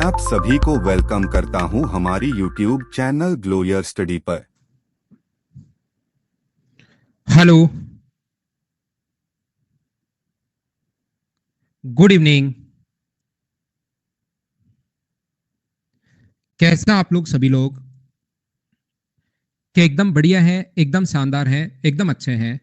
आप सभी को वेलकम करता हूं हमारी YouTube channel Glow Your Study पर। Hello, good evening. कैसा आप लोग सभी लोग? क्या एकदम बढ़िया हैं, एकदम शानदार हैं, एकदम अच्छे हैं?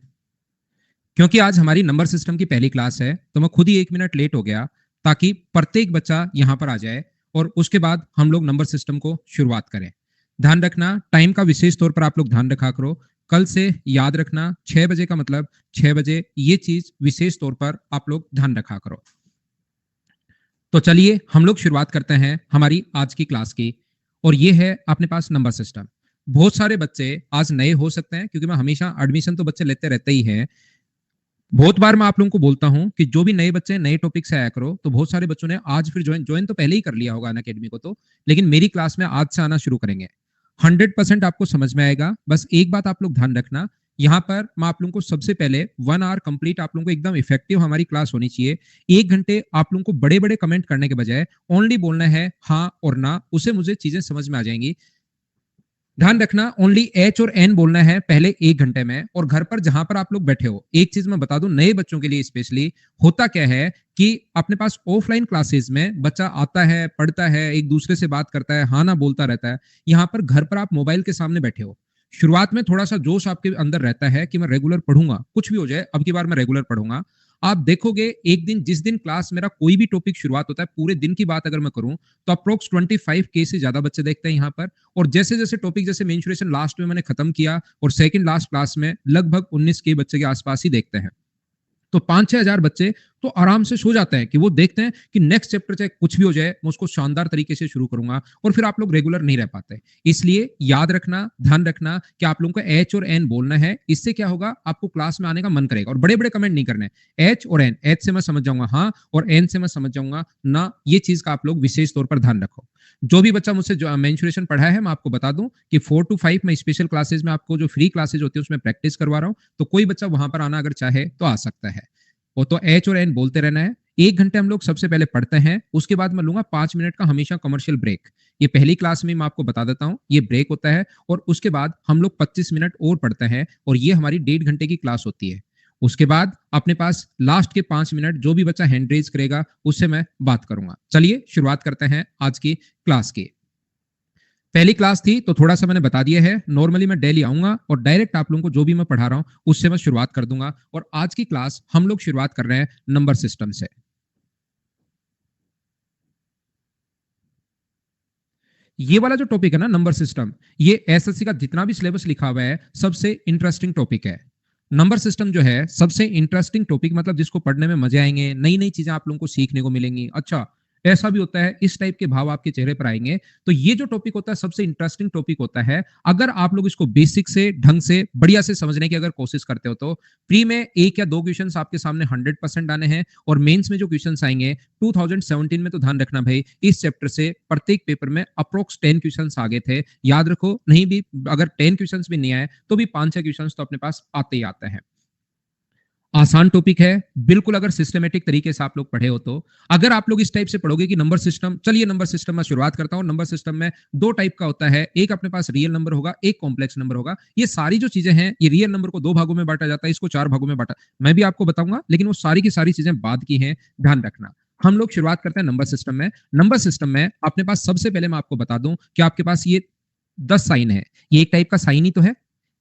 क्योंकि आज हमारी नंबर सिस्टम की पहली क्लास है तो मैं खुद ही 1 मिनट लेट हो गया ताकि प्रत्येक बच्चा यहां पर आ जाए और उसके बाद हम लोग नंबर सिस्टम को शुरुआत करें। ध्यान रखना, टाइम का विशेष तौर पर आप लोग ध्यान रखा करो। कल से याद रखना, 6 बजे का मतलब 6 बजे, ये चीज विशेष तौर पर आप लोग ध्यान रखा करो। तो चलिए हम लोग शुरुआत करते हैं हमारी आज की क्लास की। और ये है अपने पास नंबर सिस्टम। बहुत सारे बच्चे आज नए हो सकते हैं क्योंकि मैं हमेशा एडमिशन तो बच्चे लेते रहते ही हैं। बहुत बार मैं आप लोगों को बोलता हूं कि जो भी नए बच्चे नए टॉपिक से आया करो, तो बहुत सारे बच्चों ने आज फिर ज्वाइन तो पहले ही कर लिया होगा अन अकेडमी को, तो लेकिन मेरी क्लास में आज से आना शुरू करेंगे। 100% आपको समझ में आएगा। बस एक बात आप लोग ध्यान रखना, यहाँ पर मैं आप लोगों को सबसे पहले 1 आवर कंप्लीट आप लोगों को एकदम इफेक्टिव हमारी क्लास होनी चाहिए। 1 घंटे आप लोगों को बड़े बड़े कमेंट करने के बजाय ओनली बोलना है हाँ और ना, उसे मुझे चीजें समझ में आ जाएंगी। ध्यान रखना, ओनली एच और एन बोलना है पहले 1 घंटे में। और घर पर जहां पर आप लोग बैठे हो, एक चीज मैं बता दूं नए बच्चों के लिए स्पेशली, होता क्या है कि अपने पास ऑफलाइन क्लासेस में बच्चा आता है, पढ़ता है, एक दूसरे से बात करता है, हाँ ना बोलता रहता है। यहाँ पर घर पर आप मोबाइल के सामने बैठे हो। शुरुआत में थोड़ा सा जोश आपके अंदर रहता है कि मैं रेगुलर पढ़ूंगा, कुछ भी हो जाए अब की बार मैं रेगुलर पढ़ूंगा। आप देखोगे एक दिन, जिस दिन क्लास मेरा कोई भी टॉपिक शुरुआत होता है, पूरे दिन की बात अगर मैं करूं तो अप्रोक्स 25K से ज्यादा बच्चे देखते हैं यहाँ पर। और जैसे जैसे टॉपिक, जैसे मेंस्ट्रुएशन लास्ट में मैंने खत्म किया और सेकंड लास्ट क्लास में लगभग 19K बच्चे के आसपास ही देखते हैं। तो 5-6 हजार बच्चे तो आराम से सो जाते हैं कि वो देखते हैं कि नेक्स्ट चैप्टर चाहे कुछ भी हो जाए मैं उसको शानदार तरीके से शुरू करूंगा। और फिर आप लोग रेगुलर नहीं रह पाते। इसलिए याद रखना, ध्यान रखना कि आप लोगों को एच और एन बोलना है। इससे क्या होगा, आपको क्लास में आने का मन करेगा। और बड़े बड़े कमेंट नहीं करने। एच और एन, एच से मैं समझ जाऊंगा हाँ और एन से मैं समझ जाऊंगा ना। ये चीज का आप लोग विशेष तौर पर ध्यान रखो। जो भी बच्चा मुझसे जो मेंस्ट्रुएशन पढ़ा है, मैं आपको बता दूं कि 4 to 5 मैं स्पेशल क्लासेस में आपको जो फ्री क्लासेस होती है उसमें प्रैक्टिस करवा रहा हूं। तो कोई बच्चा वहां पर आना अगर चाहे तो आ सकता है। वो तो एच और एन बोलते रहना है। 1 घंटे हम लोग सबसे पहले पढ़ते हैं, उसके बाद मैं लूंगा 5 मिनट का हमेशा कमर्शियल ब्रेक। ये पहली क्लास में मैं आपको बता देता हूं, ये ब्रेक होता है। और उसके बाद हम लोग 25 मिनट और पढ़ते हैं और ये हमारी 1.5 घंटे की क्लास होती है। उसके बाद अपने पास लास्ट के 5 मिनट जो भी बच्चा हैंड रेज करेगा उससे मैं बात करूंगा। चलिए शुरुआत करते हैं आज की क्लास की। पहली क्लास थी तो थोड़ा सा मैंने बता दिया है। नॉर्मली मैं डेली आऊंगा और डायरेक्ट आप लोगों को जो भी मैं पढ़ा रहा हूं उससे मैं शुरुआत कर दूंगा। और आज की क्लास हम लोग शुरुआत कर रहे हैं नंबर सिस्टम से। ये वाला जो टॉपिक है ना, नंबर सिस्टम, ये एसएससी का जितना भी सिलेबस लिखा हुआ है सबसे इंटरेस्टिंग टॉपिक है। नंबर सिस्टम जो है सबसे इंटरेस्टिंग टॉपिक, मतलब जिसको पढ़ने में मजे आएंगे, नई नई चीजें आप लोगों को सीखने को मिलेंगी। अच्छा, ऐसा भी होता है, इस टाइप के भाव आपके चेहरे पर आएंगे। तो ये जो टॉपिक होता है सबसे इंटरेस्टिंग टॉपिक होता है। अगर आप लोग इसको बेसिक से, ढंग से, बढ़िया से समझने की अगर कोशिश करते हो तो प्री में 1 या 2 क्वेश्चन आपके सामने 100% आने हैं। और मेंस में जो क्वेश्चन आएंगे 2017 में, तो ध्यान रखना भाई, इस चैप्टर से प्रत्येक पेपर में अप्रोक्स 10 क्वेश्चन आ गए थे। याद रखो, नहीं भी अगर 10 क्वेश्चन भी नहीं आए तो भी 5-6 क्वेश्चन तो अपने पास आते ही आते हैं। आसान टॉपिक है बिल्कुल, अगर सिस्टमेटिक तरीके से आप लोग पढ़े हो तो। अगर आप लोग इस टाइप से पढ़ोगे कि नंबर सिस्टम, चलिए नंबर सिस्टम में शुरुआत करता हूं। नंबर सिस्टम में 2 टाइप का होता है, एक अपने पास रियल नंबर होगा, एक कॉम्प्लेक्स नंबर होगा। ये सारी जो चीजें हैं, ये रियल नंबर को 2 भागों में बांटा जाता है, इसको 4 भागों में बांटा, मैं भी आपको बताऊंगा, लेकिन वो सारी की सारी चीजें बाद की हैं, ध्यान रखना। हम लोग शुरुआत करते हैं नंबर सिस्टम में। नंबर सिस्टम में अपने पास सबसे पहले मैं आपको बता दूं कि आपके पास ये 10 साइन है। ये एक टाइप का साइन ही तो है।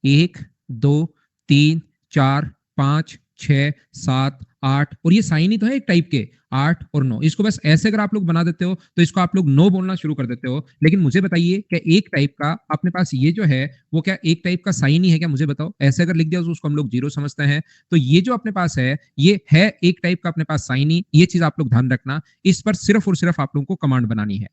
1, 2, 3, 4, 5, 6, 7, 8, और ये साइन ही तो है एक टाइप के, 8 और 9। इसको बस ऐसे अगर आप लोग बना देते हो तो इसको आप लोग 9 बोलना शुरू कर देते हो। लेकिन मुझे बताइए, क्या एक टाइप का अपने पास ये जो है वो क्या एक टाइप का साइन ही है क्या? मुझे बताओ। ऐसे अगर लिख दिया तो उसको हम लोग 0 समझते हैं। तो ये जो अपने पास है ये है एक टाइप का अपने पास साइन ही। ये चीज आप लोग ध्यान रखना। इस पर सिर्फ और सिर्फ आप लोगों को कमांड बनानी है।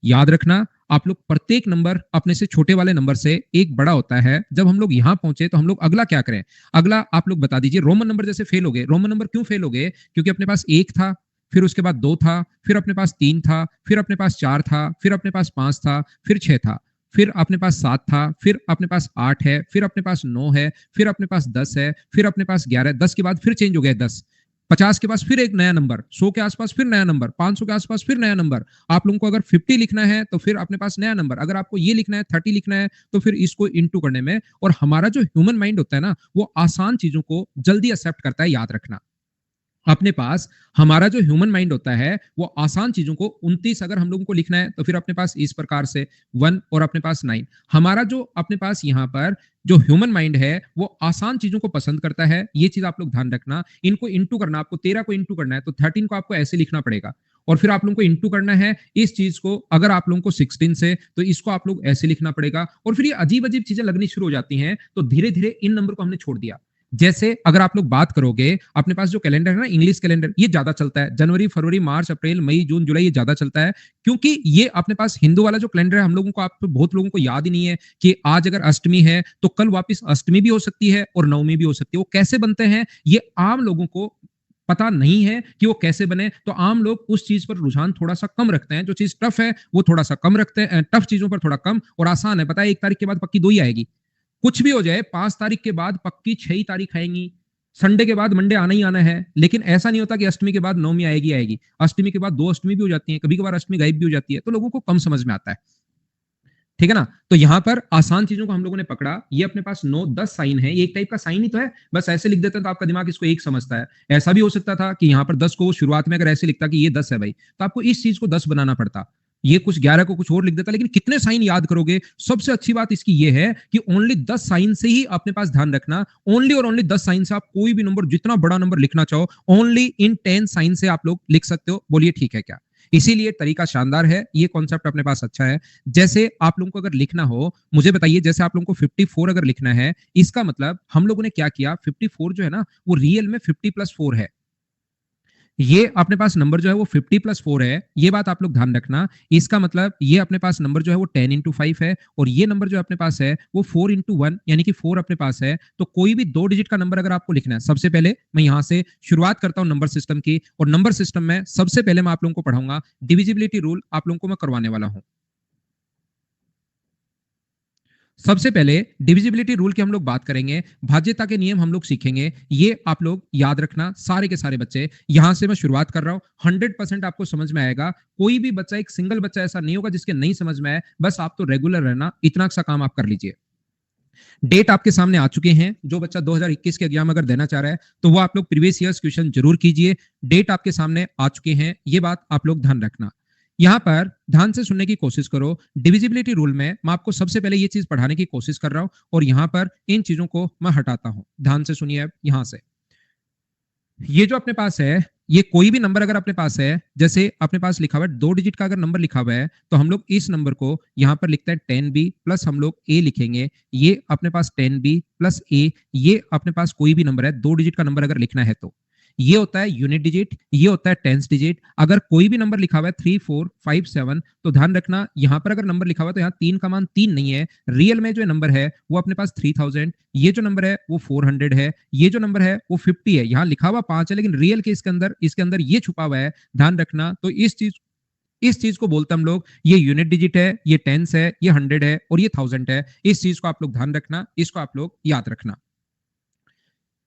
याद रखना, आप लोग प्रत्येक नंबर अपने से छोटे वाले नंबर से एक बड़ा होता है। जब हम लोग यहां पहुंचे तो हम लोग अगला क्या करें? अगला आप लोग बता दीजिए। रोमन नंबर जैसे फेल हो गए। रोमन नंबर क्यों फेल हो गए? क्योंकि अपने पास 1 था, फिर उसके बाद 2 था, फिर अपने पास 3 था, फिर अपने पास 4 था, फिर अपने पास 5 था, फिर 6 था, फिर अपने पास 7 था, फिर अपने पास 8 है, फिर अपने पास 9 है, फिर अपने पास 10 है, फिर अपने पास 11 है। 10 के बाद फिर चेंज हो गया 10। 50 के पास फिर एक नया नंबर, 100 के आसपास फिर नया नंबर, 500 के आसपास फिर नया नंबर। आप लोगों को अगर 50 लिखना है तो फिर अपने पास नया नंबर, अगर आपको ये लिखना है 30 लिखना है तो फिर इसको इनटू करने में। और हमारा जो ह्यूमन माइंड होता है ना, वो आसान चीजों को जल्दी एक्सेप्ट करता है, याद रखना। अपने पास हमारा जो ह्यूमन माइंड होता है वो आसान चीजों को 29 अगर हम लोगों को लिखना है तो फिर अपने पास इस प्रकार से 1 और अपने पास 9। हमारा जो अपने पास यहाँ पर जो ह्यूमन माइंड है वो आसान चीजों को पसंद करता है, ये चीज आप लोग ध्यान रखना। इनको इंटू करना, आपको 13 को इंटू करना है तो 13 को आपको ऐसे लिखना पड़ेगा, और फिर आप लोगों को इंटू करना है इस चीज को, अगर आप लोगों को 16 से, तो इसको आप लोग ऐसे लिखना पड़ेगा। और फिर ये अजीब अजीब चीजें लगनी शुरू हो जाती हैं, तो धीरे धीरे इन नंबर को हमने छोड़ दिया। जैसे अगर आप लोग बात करोगे, अपने पास जो कैलेंडर है ना, इंग्लिश कैलेंडर, ये ज्यादा चलता है। जनवरी, फरवरी, मार्च, अप्रैल, मई, जून, जुलाई, ये ज्यादा चलता है, क्योंकि ये अपने पास हिंदू वाला जो कैलेंडर है, हम लोगों को, आप बहुत लोगों को याद ही नहीं है कि आज अगर अष्टमी है तो कल वापस अष्टमी भी हो सकती है और नवमी भी हो सकती है। वो कैसे बनते हैं ये आम लोगों को पता नहीं है कि वो कैसे बने, तो आम लोग उस चीज पर रुझान थोड़ा सा कम रखते हैं। जो चीज टफ है वो थोड़ा सा कम रखते हैं, टफ चीजों पर थोड़ा कम, और आसान है पता है 1 तारीख के बाद पक्की 2 ही आएगी। कुछ भी हो जाए, 5 तारीख के बाद पक्की 6 ही तारीख आएंगी, संडे के बाद मंडे आना ही आना है। लेकिन ऐसा नहीं होता कि अष्टमी के बाद नवमी आएगी आएगी, अष्टमी के बाद 2 अष्टमी भी हो जाती है, कभी कभार अष्टमी गायब भी हो जाती है, तो लोगों को कम समझ में आता है। ठीक है ना। तो यहां पर आसान चीजों को हम लोगों ने पकड़ा। ये अपने पास 9 10 साइन है, ये एक टाइप का साइन ही तो है, बस ऐसे लिख देते हैं तो आपका दिमाग इसको एक समझता है। ऐसा भी हो सकता था कि यहां पर 10 को शुरुआत में अगर ऐसे लिखता कि ये 10 है भाई, तो आपको इस चीज को 10 बनाना पड़ता। ये कुछ 11 को कुछ और लिख देता, लेकिन कितने साइन याद करोगे। सबसे अच्छी बात इसकी ये है कि ओनली 10 साइन से ही अपने पास ध्यान रखना, ओनली और ओनली 10 साइन से आप कोई भी नंबर, जितना बड़ा नंबर लिखना चाहो, ओनली इन 10 साइन से आप लोग लिख सकते हो। बोलिए ठीक है क्या। इसीलिए तरीका शानदार है, ये कॉन्सेप्ट अपने पास अच्छा है। जैसे आप लोगों को अगर लिखना हो, मुझे बताइए, जैसे आप लोगों को 54 अगर लिखना है, इसका मतलब हम लोगों ने क्या किया, 54 जो है ना वो रियल में 50 प्लस 4 है। ये अपने पास नंबर जो है वो 50 प्लस 4 है, ये बात आप लोग ध्यान रखना। इसका मतलब ये अपने पास नंबर जो है वो 10 इंटू 5 है, और ये नंबर जो अपने पास है वो 4 इंटू 1 यानी कि 4 अपने पास है। तो कोई भी 2 डिजिट का नंबर अगर आपको लिखना है, सबसे पहले मैं यहां से शुरुआत करता हूं नंबर सिस्टम की, और नंबर सिस्टम में सबसे पहले मैं आप लोगों को पढ़ाऊंगा डिविजिबिलिटी रूल, आप लोगों को मैं करवाने वाला हूं। सबसे पहले डिविजिबिलिटी रूल की हम लोग बात करेंगे, भाज्यता के नियम हम लोग सीखेंगे, ये आप लोग याद रखना सारे के सारे बच्चे। यहां से मैं शुरुआत कर रहा हूं, 100% आपको समझ में आएगा। कोई भी बच्चा, एक सिंगल बच्चा ऐसा नहीं होगा जिसके नहीं समझ में आए, बस आप तो रेगुलर रहना, इतना सा काम आप कर लीजिए। डेट आपके सामने आ चुके हैं, जो बच्चा 2021 के एग्जाम अगर देना चाह रहा है तो वो आप लोग प्रीवियस ईयर्स क्वेश्चन जरूर कीजिए। डेट आपके सामने आ चुके हैं, ये बात आप लोग ध्यान रखना। यहां पर ध्यान से सुनने की कोशिश करो। डिविजिबिलिटी रूल में मैं आपको सबसे पहले ये चीज पढ़ाने की कोशिश कर रहा हूं, और यहां पर इन चीजों को मैं हटाता हूं। ध्यान से सुनिए। अब यहां से ये जो अपने पास है, ये कोई भी नंबर अगर अपने पास है, जैसे अपने पास लिखा हुआ है 2 डिजिट का अगर नंबर लिखा हुआ है, तो हम लोग इस नंबर को यहां पर लिखते हैं 10b प्लस हम लोग a लिखेंगे। ये अपने पास 10b प्लस a, ये अपने पास कोई भी नंबर है 2 डिजिट का नंबर अगर लिखना है तो ये होता है यूनिट डिजिट, ये होता है टेंस डिजिट। अगर कोई भी नंबर लिखा हुआ है 3 4 5 7, तो ध्यान रखना यहां पर अगर नंबर लिखा हुआ है तो यहाँ 3 का मान 3 नहीं है, रियल में जो नंबर है वो अपने पास 3000, ये जो नंबर है वो 400 है, ये जो नंबर है वो 50 है। यहाँ लिखा हुआ 5 है, लेकिन रियल के इसके अंदर ये छुपा हुआ है, ध्यान रखना। तो इस चीज को बोलते हम लोग, ये यूनिट डिजिट है, ये टेंस है, ये 100 है, और ये 1000 है। इस चीज को आप लोग ध्यान रखना, इसको आप लोग याद रखना।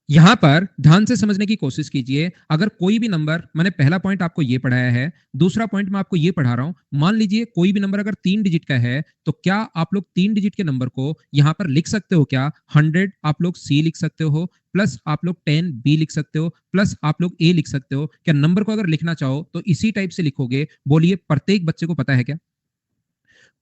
यहां पर ध्यान से समझने की कोशिश कीजिए। अगर कोई भी नंबर, मैंने पहला पॉइंट आपको ये पढ़ाया है, दूसरा पॉइंट मैं आपको ये पढ़ा रहा हूं, मान लीजिए कोई भी नंबर अगर 3 डिजिट का है, तो क्या आप लोग 3 डिजिट के नंबर को यहां पर लिख सकते हो क्या, 100 आप लोग सी लिख सकते हो, प्लस आप लोग 10 बी लिख सकते हो, प्लस आप लोग ए लिख सकते हो क्या। नंबर को अगर लिखना चाहो तो इसी टाइप से लिखोगे। बोलिए प्रत्येक बच्चे को पता है क्या।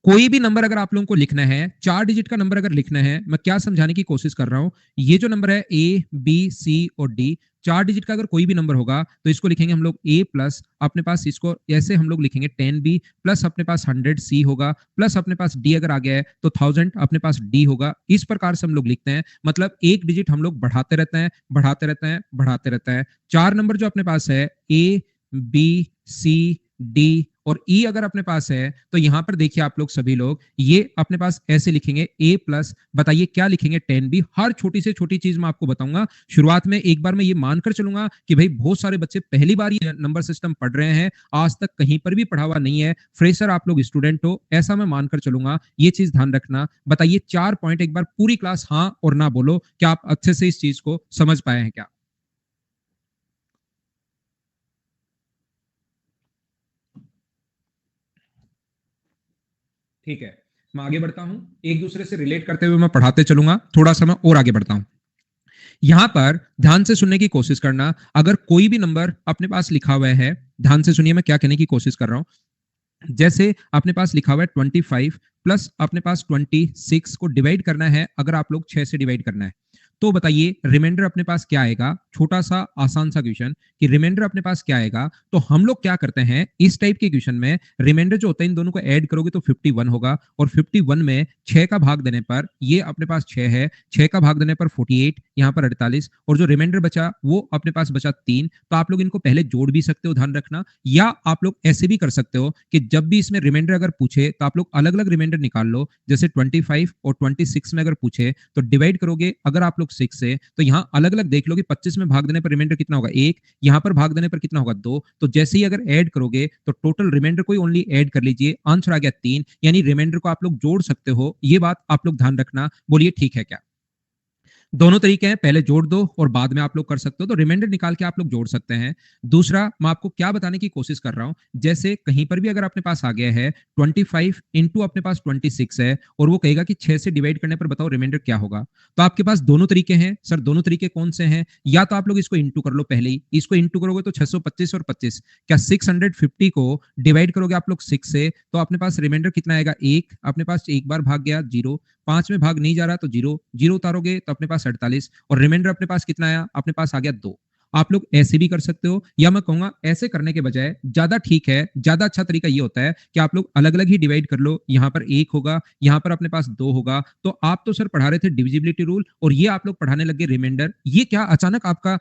कोई भी नंबर अगर आप लोगों को लिखना है, 4 डिजिट का नंबर अगर लिखना है, मैं क्या समझाने की कोशिश कर रहा हूं, ये जो नंबर है ए बी सी और डी, 4 डिजिट का अगर कोई भी नंबर होगा तो इसको लिखेंगे हम लोग ए प्लस अपने पास इसको ऐसे हम लोग लिखेंगे 10b प्लस अपने पास 100c होगा, प्लस अपने पास डी अगर आ गया है तो 1000 अपने पास डी होगा। इस प्रकार से हम लोग लिखते हैं, मतलब एक डिजिट हम लोग बढ़ाते रहते हैं, बढ़ाते रहते हैं, बढ़ाते रहते हैं। 4 नंबर जो अपने पास है ए बी सी डी और ई अगर अपने पास है, तो यहां पर देखिए आप लोग सभी लोग ये अपने पास ऐसे लिखेंगे ए प्लस, बताइए क्या लिखेंगे 10b। हर छोटी से छोटी चीज मैं आपको बताऊंगा। शुरुआत में एक बार मैं ये मानकर चलूंगा कि भाई बहुत सारे बच्चे पहली बार ये नंबर सिस्टम पढ़ रहे हैं, आज तक कहीं पर भी पढ़ा हुआ नहीं है, फ्रेशर आप लोग स्टूडेंट हो, ऐसा मैं मानकर चलूंगा। ये चीज ध्यान रखना। बताइए 4 पॉइंट एक बार पूरी क्लास हाँ और ना बोलो, क्या आप अच्छे से इस चीज को समझ पाए हैं क्या। ठीक है, मैं आगे बढ़ता हूं, एक दूसरे से रिलेट करते हुए मैं पढ़ाते चलूंगा, थोड़ा सा मैं और आगे बढ़ता हूं। यहां पर ध्यान से सुनने की कोशिश करना, अगर कोई भी नंबर अपने पास लिखा हुआ है, ध्यान से सुनिए मैं क्या कहने की कोशिश कर रहा हूं। जैसे अपने पास लिखा हुआ है 25 प्लस अपने पास 26 को डिवाइड करना है, अगर आप लोग 6 से डिवाइड करना है तो बताइए रिमाइंडर अपने पास क्या आएगा। छोटा सा आसान सा क्वेश्चन कि रिमाइंडर अपने पास क्या आएगा। तो हम लोग क्या करते हैं इस टाइप के क्वेश्चन में, रिमाइंडर जो होता है इन दोनों को ऐड करोगे तो 51 होगा, और 51 में 6 का भाग देने पर ये अपने पास 6 है, 6 का भाग देने पर 48, यहाँ पर 48, और जो रिमाइंडर बचा वो अपने पास बचा 3। तो आप लोग इनको पहले जोड़ भी सकते हो, ध्यान रखना, या आप लोग ऐसे भी कर सकते हो कि जब भी इसमें रिमाइंडर अगर पूछे तो आप लोग अलग अलग रिमाइंडर निकाल लो। जैसे 25 और 26 में अगर पूछे तो डिवाइड करोगे अगर आप लोग 6 से, तो यहां अलग अलग देख लो कि 25 में भाग देने पर रिमाइंडर कितना होगा 1, यहां पर भाग देने पर कितना होगा 2। तो जैसे ही अगर ऐड करोगे तो टोटल रिमाइंडर को ही ओनली ऐड कर लीजिए, आंसर आ गया 3, यानी रिमाइंडर को आप लोग जोड़ सकते हो। ये बात आप लोग ध्यान रखना, बोलिए ठीक है क्या। दोनों तरीके हैं, पहले जोड़ दो और बाद में आप लोग कर सकते हो, तो रिमाइंडर निकाल के आप लोग जोड़ सकते हैं। दूसरा मैं आपको क्या बताने की कोशिश कर रहा हूं, जैसे कहीं पर भी अगर अपने पास आ गया है 25 इंटू अपने पास 26 है, और वो कहेगा कि 6 से डिवाइड करने पर बताओ रिमाइंडर क्या होगा। तो आपके पास दोनों तरीके हैं। सर दोनों तरीके कौन से हैं? या तो आप लोग इसको इंटू कर लो, पहले ही इसको इंटू करोगे तो 625 और 25, क्या 650 को डिवाइड करोगे आप लोग 6 से, तो अपने पास रिमाइंडर कितना आएगा 1, अपने पास एक बार भाग गया 0, 5 में भाग नहीं जा रहा तो 0, 0 उतारोगे तो अपने पास 48, और रिमाइंडर अपने पास कितना आया, अपने पास आ गया 2। आप लोग ऐसे भी कर सकते हो, या मैं कहूंगा ऐसे करने के बजाय ज्यादा ठीक है, ज्यादा अच्छा तरीका ये होता है कि आप लोग अलग अलग ही डिवाइड कर लो। यहाँ पर 1 होगा, यहाँ पर अपने पास 2 होगा। तो आप तो सर पढ़ा रहे थे डिविजिबिलिटी रूल, और ये आप लोग पढ़ाने लगे रिमाइंडर। ये क्या अचानक आपका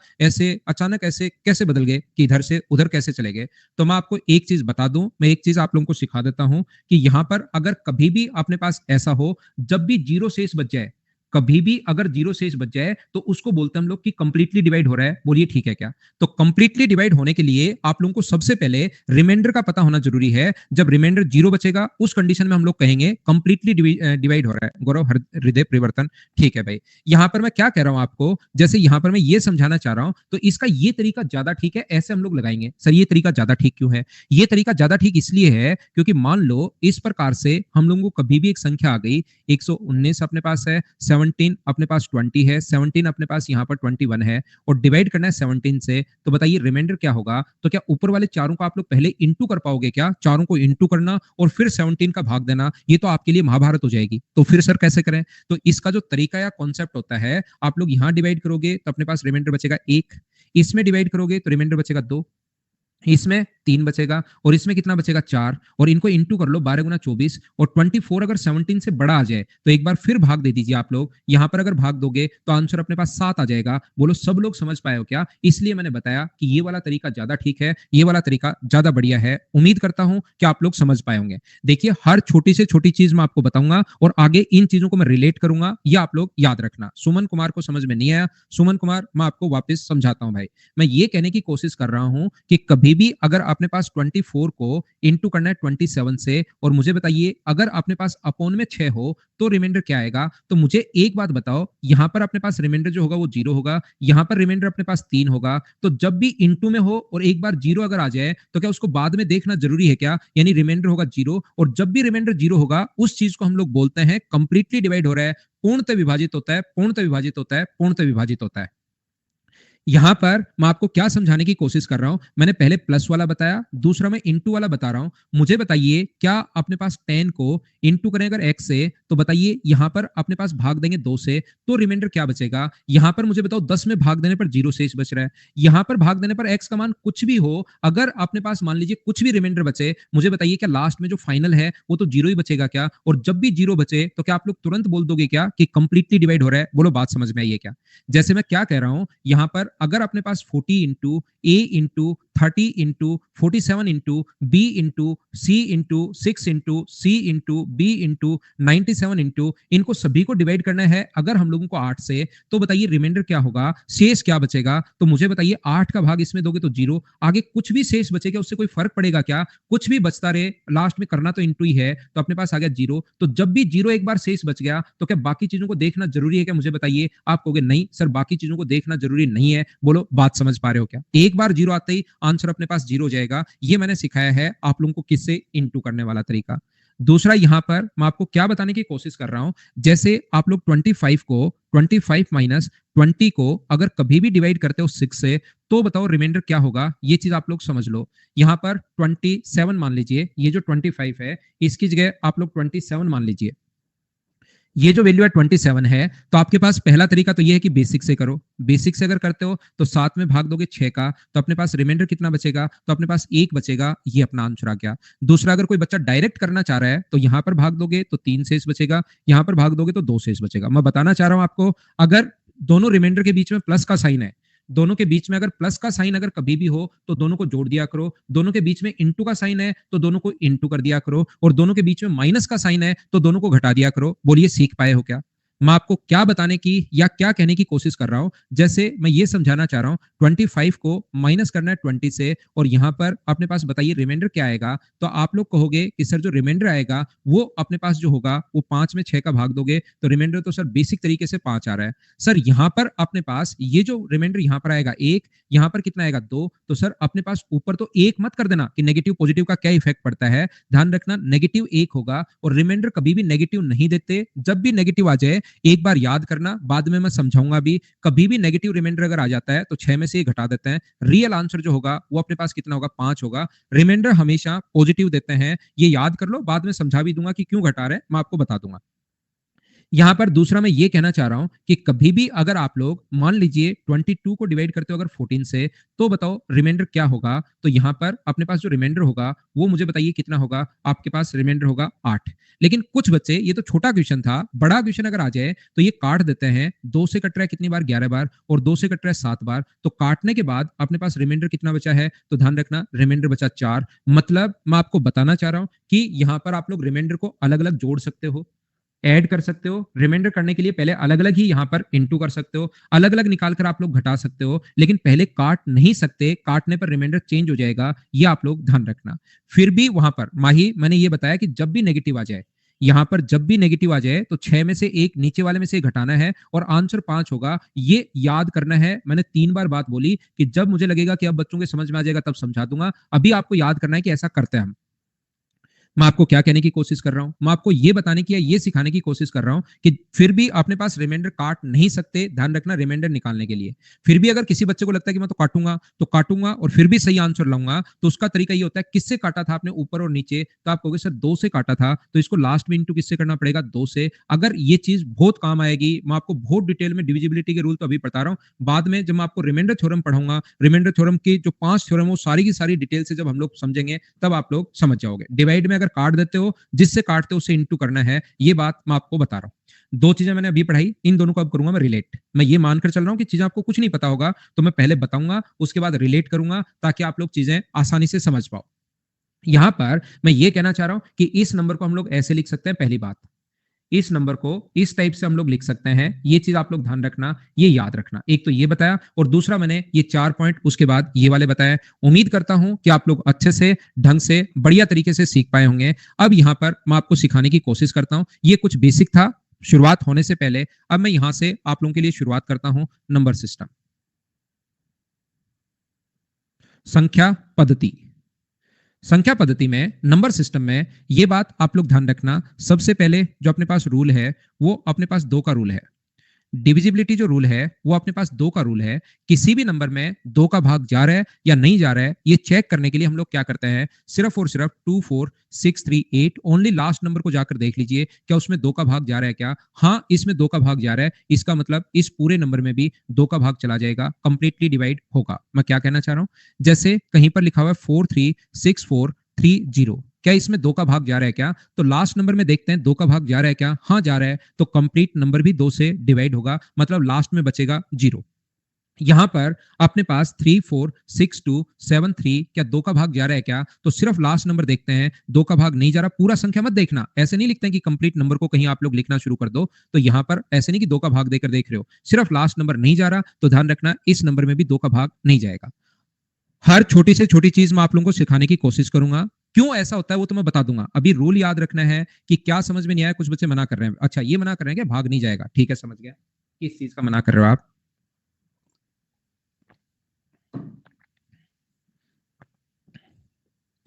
अचानक ऐसे कैसे बदल गए कि इधर से उधर कैसे चले गए? तो मैं आपको एक चीज बता दूं, मैं एक चीज आप लोगों को सिखा देता हूं कि यहाँ पर अगर कभी भी अपने पास ऐसा हो, जब भी 0 शेष बच जाए, कभी भी अगर 0 शेष बच जाए तो उसको बोलते हैं हम लोग कि कंप्लीटली डिवाइड हो रहा है। बोलिए ठीक है क्या। तो कंप्लीटली डिवाइड होने के लिए आप लोगों को सबसे पहले रिमाइंडर का पता होना जरूरी है। जब रिमाइंडर 0 बचेगा उस कंडीशन में हम लोग कहेंगे कंप्लीटली डिवाइड हो रहा है। गौरव हृदय परिवर्तन, ठीक है भाई। यहां पर मैं क्या कह रहा हूं आपको, जैसे यहां पर मैं ये समझाना चाह रहा हूं, तो इसका ये तरीका ज्यादा ठीक है, ऐसे हम लोग लगाएंगे। सर ये तरीका ज्यादा ठीक क्यों है? ये तरीका ज्यादा ठीक इसलिए है क्योंकि मान लो इस प्रकार से हम लोगों को कभी भी एक संख्या आ गई, 119 अपने पास है, 17 अपने पास 20 है, 17 अपने पास यहाँ पर 21 है, और डिवाइड करना है 17 से, तो बताइए रिमाइंडर क्या होगा। तो क्या ऊपर वाले चारों को आप लोग पहले इंटू कर पाओगे क्या? चारों को इंटू करना और फिर 17 का भाग देना, ये तो आपके लिए महाभारत हो जाएगी। तो फिर सर कैसे करें? तो इसका जो तरीका या कॉन्सेप्ट होता है, आप लोग यहां डिवाइड करोगे तो अपने पास रिमाइंडर बचेगा 1, इसमें डिवाइड करोगे तो रिमाइंडर बचेगा 2, इसमें 3 बचेगा, और इसमें कितना बचेगा 4, और इनको इंटू कर लो 12 गुना 24, और 24 अगर 17 से बड़ा आ जाए तो एक बार फिर भाग दे दीजिए आप लोग। यहां पर अगर भाग दोगे तो आंसर अपने पास 7 आ जाएगा। बोलो सब लोग समझ पाए हो क्या? इसलिए मैंने बताया कि ये वाला तरीका ज्यादा ठीक है, ये वाला तरीका ज्यादा बढ़िया है। उम्मीद करता हूं कि आप लोग समझ पाए होंगे। देखिए हर छोटी से छोटी चीज मैं आपको बताऊंगा और आगे इन चीजों को मैं रिलेट करूंगा, ये आप लोग याद रखना। सुमन कुमार को समझ में नहीं आया, सुमन कुमार मैं आपको वापस समझाता हूं भाई। मैं ये कहने की कोशिश कर रहा हूं कि कभी भी अगर अपने पास 24 को इंटू करना है 27 से, और मुझे बताइए अगर अपने पास अपॉन में 6 हो तो रिमाइंडर क्या आएगा। तो मुझे एक बात बताओ, यहां पर अपने पास रिमाइंडर जो होगा वो 0 होगा, यहां पर रिमाइंडर अपने पास 3 होगा। तो जब भी इंटू में हो और एक बार 0 अगर आ जाए तो क्या उसको बाद में देखना जरूरी है क्या? यानी रिमाइंडर होगा 0, और जब भी रिमाइंडर 0 होगा उस चीज को हम लोग बोलते हैं कंप्लीटली डिवाइड हो रहा है, पूर्णतः विभाजित होता है, पूर्णतः विभाजित होता है, पूर्णतः विभाजित होता है। यहां पर मैं आपको क्या समझाने की कोशिश कर रहा हूं, मैंने पहले प्लस वाला बताया, दूसरा मैं इंटू वाला बता रहा हूं। मुझे बताइए क्या अपने पास 10 को इंटू करें अगर x से, तो बताइए यहां पर अपने पास भाग देंगे 2 से, तो रिमाइंडर क्या बचेगा। यहां पर मुझे बताओ 10 में भाग देने पर 0 शेष बच रहा है, यहां पर भाग देने पर x का मान कुछ भी हो, अगर अपने पास मान लीजिए कुछ भी रिमाइंडर बचे, मुझे बताइए क्या लास्ट में जो फाइनल है वो तो 0 ही बचेगा क्या? और जब भी 0 बचे तो क्या आप लोग तुरंत बोल दोगे क्या कि कंप्लीटली डिवाइड हो रहा है? बोलो बात समझ में आई है क्या? जैसे मैं क्या कह रहा हूं, यहां पर अगर अपने पास 40 into a into 30 into 47 into b into c into 6 into c into b into 97 into, इनको सभी को डिवाइड करना है अगर हम लोगों को 8 से, तो बताइए रिमाइंडर क्या होगा, शेष क्या बचेगा। तो मुझे बताइए 8 का भाग इसमें दोगे तो 0, आगे कुछ भी शेष बचेगा उससे कोई फर्क पड़ेगा क्या? कुछ भी बचता रहे, लास्ट में करना तो इंटू ही है, तो अपने पास आ गया 0। तो जब भी 0 एक बार शेष बच गया तो क्या बाकी चीजों को देखना जरूरी है क्या? मुझे बताइए। आप कहोगे नहीं सर बाकी चीजों को देखना जरूरी नहीं है। बोलो बात समझ पा रहे हो क्या? एक बार 0 आते ही आंसर अपने पास 0 हो जाएगा। ये मैंने सिखाया है आप लोगों को किससे, इंटू करने वाला तरीका। दूसरा यहां पर मैं आपको क्या बताने की कोशिश कर रहा हूं, जैसे आप लोग 25 माइनस 20 को अगर कभी भी डिवाइड करते हो 6 से, तो बताओ रिमाइंडर क्या होगा, ये चीज आप लोग समझ लो। यहां पर 27 मान लीजिए, ये जो 25 है इसकी जगह आप लोग 27 मान लीजिए। ये जो वैल्यू है 27 है, तो आपके पास पहला तरीका तो ये है कि बेसिक से करो। बेसिक से अगर करते हो तो 7 में भाग दोगे 6 का, तो अपने पास रिमाइंडर कितना बचेगा, तो अपने पास 1 बचेगा। ये अपना आंसर आ गया। दूसरा, अगर कोई बच्चा डायरेक्ट करना चाह रहा है तो यहां पर भाग दोगे तो 3 शेष बचेगा, यहां पर भाग दोगे तो 2 शेष बचेगा। मैं बताना चाह रहा हूं आपको, अगर दोनों रिमाइंडर के बीच में प्लस का साइन है, दोनों के बीच में अगर प्लस का साइन अगर कभी भी हो तो दोनों को जोड़ दिया करो। दोनों के बीच में इंटू का साइन है तो दोनों को इंटू कर दिया करो, और दोनों के बीच में माइनस का साइन है तो दोनों को घटा दिया करो। बोलिए सीख पाए हो क्या? मैं आपको क्या बताने की या क्या कहने की कोशिश कर रहा हूं, जैसे मैं ये समझाना चाह रहा हूं 25 को माइनस करना है 20 से, और यहां पर अपने पास बताइए रिमाइंडर क्या आएगा। तो आप लोग कहोगे कि सर जो रिमाइंडर आएगा वो अपने पास जो होगा वो 5 में 6 का भाग दोगे तो रिमाइंडर तो सर बेसिक तरीके से 5 आ रहा है। सर यहां पर अपने पास ये जो रिमाइंडर यहां पर आएगा 1, यहां पर कितना आएगा 2, तो सर अपने पास ऊपर तो 1 मत कर देना कि नेगेटिव पॉजिटिव का क्या इफेक्ट पड़ता है। ध्यान रखना नेगेटिव 1 होगा, और रिमाइंडर कभी भी नेगेटिव नहीं देते। जब भी नेगेटिव आ जाए एक बार याद करना, बाद में मैं समझाऊंगा भी, कभी भी नेगेटिव रिमाइंडर अगर आ जाता है तो 6 में से ये घटा देते हैं। रियल आंसर जो होगा वो अपने पास कितना होगा, 5 होगा। रिमाइंडर हमेशा पॉजिटिव देते हैं, ये याद कर लो। बाद में समझा भी दूंगा कि क्यों घटा रहे हैं, मैं आपको बता दूंगा। यहां पर दूसरा मैं ये कहना चाह रहा हूं कि कभी भी अगर आप लोग मान लीजिए 22 को डिवाइड करते हो अगर 14 से, तो बताओ रिमाइंडर क्या होगा। तो यहां पर अपने पास जो रिमाइंडर होगा वो मुझे बताइए कितना होगा। आपके पास रिमाइंडर होगा 8। लेकिन कुछ बच्चे, ये तो छोटा क्वेश्चन था, बड़ा क्वेश्चन अगर आ जाए तो ये काट देते हैं। 2 से कट रहा है कितनी बार, 11 बार, और 2 से कट रहा है 7 बार। तो काटने के बाद अपने पास रिमाइंडर कितना बचा है, तो ध्यान रखना रिमाइंडर बचा 4। मतलब मैं आपको बताना चाह रहा हूं कि यहां पर आप लोग रिमाइंडर को अलग अलग जोड़ सकते हो, ऐड कर सकते हो। रिमाइंडर करने के लिए पहले अलग अलग ही यहां पर इंटू कर सकते हो, अलग अलग निकाल कर आप लोग घटा सकते हो, लेकिन पहले काट नहीं सकते। काटने पर रिमाइंडर चेंज हो जाएगा, ये आप लोग ध्यान रखना। फिर भी वहां पर माही मैंने ये बताया कि जब भी नेगेटिव आ जाए, यहां पर जब भी नेगेटिव आ जाए तो 6 में से एक नीचे वाले में से घटाना है और आंसर 5 होगा। ये याद करना है। मैंने 3 बार बात बोली कि जब मुझे लगेगा कि अब बच्चों के समझ में आ जाएगा तब समझा दूंगा। अभी आपको याद करना है कि ऐसा करते हैं हम। मैं आपको क्या कहने की कोशिश कर रहा हूं, मैं आपको ये बताने की या ये सिखाने की कोशिश कर रहा हूं कि फिर भी अपने पास रिमाइंडर काट नहीं सकते। ध्यान रखना रिमाइंडर निकालने के लिए। फिर भी अगर किसी बच्चे को लगता है कि मैं तो काटूंगा और फिर भी सही आंसर लाऊंगा, तो उसका तरीका ये होता है किससे काटा था आपने, ऊपर और नीचे। तो आप कहोगे सर 2 से काटा था, तो इसको लास्ट में इंटू किससे करना पड़ेगा, 2 से। अगर ये चीज बहुत काम आएगी, मैं आपको बहुत डिटेल में डिविजिबिलिटी के रूल तो अभी बता रहा हूं, बाद में जब मैं आपको रिमाइंडर थ्योरम पढ़ाऊंगा, रिमाइंडर थ्योरम की जो 5 थ्योरम वो सारी की सारी डिटेल से जब हम लोग समझेंगे तब आप लोग समझ जाओगे। डिवाइड में अगर काट देते हो, जिससे काटते हो उससे इंटू करना है, ये बात मैं आपको बता रहा हूं। 2 चीजें मैंने अभी पढ़ाई, इन दोनों को अब करूंगा मैं रिलेट। मैं ये मानकर चल रहा हूं कि चीजें आपको कुछ नहीं पता होगा, तो मैं पहले बताऊंगा उसके बाद रिलेट करूंगा, ताकि आप लोग चीजें आसानी से समझ पाओ। यहां पर मैं ये कहना चाह रहा हूं कि इस नंबर को हम लोग ऐसे लिख सकते हैं। पहली बात, इस नंबर को इस टाइप से हम लोग लिख सकते हैं। ये चीज आप लोग ध्यान रखना, ये याद रखना। एक तो ये बताया, और दूसरा मैंने ये 4 पॉइंट उसके बाद ये वाले बताए। उम्मीद करता हूं कि आप लोग अच्छे से, ढंग से, बढ़िया तरीके से सीख पाए होंगे। अब यहां पर मैं आपको सिखाने की कोशिश करता हूं। ये कुछ बेसिक था शुरुआत होने से पहले। अब मैं यहां से आप लोगों के लिए शुरुआत करता हूं नंबर सिस्टम, संख्या पद्धति। संख्या पद्धति में, नंबर सिस्टम में, ये बात आप लोग ध्यान रखना। सबसे पहले जो अपने पास रूल है वो अपने पास 2 का रूल है। डिविजिबिलिटी जो रूल है वो अपने पास 2 का रूल है। किसी भी नंबर में 2 का भाग जा रहा है या नहीं जा रहा है, ये चेक करने के लिए हम लोग क्या करते हैं, सिर्फ और सिर्फ 2 4 6 3 8 ओनली लास्ट नंबर को जाकर देख लीजिए क्या उसमें 2 का भाग जा रहा है क्या। हाँ, इसमें 2 का भाग जा रहा है, इसका मतलब इस पूरे नंबर में भी 2 का भाग चला जाएगा, कंप्लीटली डिवाइड होगा। मैं क्या कहना चाह रहा हूं, जैसे कहीं पर लिखा हुआ है 436430, क्या इसमें 2 का भाग जा रहा है क्या। तो लास्ट नंबर में देखते हैं 2 का भाग जा रहा है क्या, हाँ जा रहा है, तो कंप्लीट नंबर भी 2 से डिवाइड होगा, मतलब लास्ट में बचेगा 0। यहां पर अपने पास 346273, क्या 2 का भाग जा रहा है क्या, तो सिर्फ लास्ट नंबर देखते हैं। 2 का भाग नहीं जा रहा, पूरा संख्या मत देखना। ऐसे नहीं लिखते हैं कि कंप्लीट नंबर को कहीं आप लोग लिखना शुरू कर दो। तो यहां पर ऐसे नहीं कि 2 का भाग देकर देख रहे हो, सिर्फ लास्ट नंबर नहीं जा रहा, तो ध्यान रखना इस नंबर में भी 2 का भाग नहीं जाएगा। हर छोटी से छोटी चीज मैं आप लोगों को सिखाने की कोशिश करूंगा। क्यों ऐसा होता है वो तो मैं बता दूंगा। अभी रूल याद रखना है कि क्या समझ में नहीं आया। कुछ बच्चे मना कर रहे हैं, अच्छा ये मना कर रहे हैं कि भाग नहीं जाएगा, ठीक है समझ गया। किस चीज का मना कर रहे हो आप,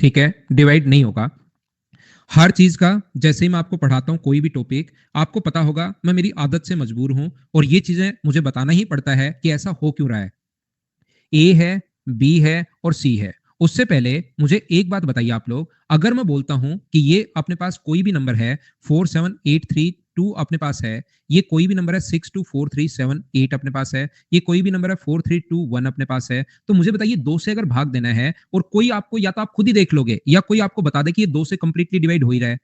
ठीक है, डिवाइड नहीं होगा। हर चीज का जैसे ही मैं आपको पढ़ाता हूं कोई भी टॉपिक, आपको पता होगा मैं मेरी आदत से मजबूर हूं और ये चीजें मुझे बताना ही पड़ता है कि ऐसा हो क्यों रहा है। ए है, बी है और सी है। उससे पहले मुझे एक बात बताइए आप लोग, अगर मैं बोलता हूं कि ये अपने पास कोई भी नंबर है 47832 अपने पास है, ये कोई भी नंबर है 624378 अपने पास है, ये कोई भी नंबर है 4321 अपने पास है, तो मुझे बताइए दो से अगर भाग देना है और कोई आपको या तो आप खुद ही देख लोगे या कोई आपको बता दे कि ये दो से कंप्लीटली डिवाइड हो ही रहा है,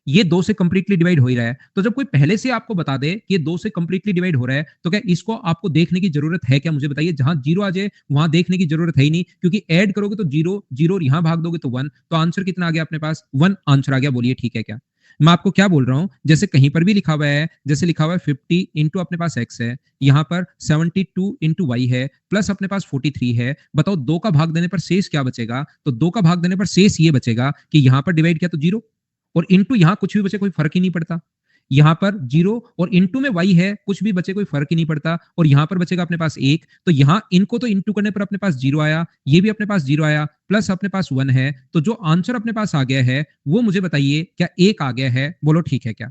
ये दो से कंप्लीटली डिवाइड हो ही रहा है, तो जब कोई पहले से आपको बता दे कि ये दो से कंप्लीटली डिवाइड हो रहा है, तो क्या इसको आपको देखने की जरूरत है क्या? मुझे बताइए। जहां जीरो आ जाए वहां देखने की जरूरत है ही नहीं, क्योंकि ऐड करोगे तो जीरो जीरो और यहां भाग दोगे तो वन, तो आंसर कितना आ गया अपने पास? वन आंसर आ गया। बोलिए ठीक है क्या? मैं आपको क्या बोल रहा हूं, जैसे कहीं पर भी लिखा हुआ है, जैसे लिखा हुआ है 50 इंटू अपने पास एक्स है, यहां पर 72 इंटू वाई है, प्लस अपने पास 43 है। बताओ दो का भाग देने पर शेष क्या बचेगा? तो दो का भाग देने पर शेष ये बचेगा कि यहां पर डिवाइड किया तो जीरो और इंटू यहां कुछ भी बचे कोई फर्क ही नहीं पड़ता। यहां पर जीरो और इंटू में वाई है, कुछ भी बचे कोई फर्क ही नहीं पड़ता, और यहां पर बचेगा अपने पास एक, तो यहां इनको तो इंटू करने पर अपने पास जीरो आया, ये भी अपने पास जीरो आया, प्लस अपने पास वन है, तो जो आंसर अपने पास आ गया है वो मुझे बताइए क्या एक आ गया है? बोलो ठीक है क्या?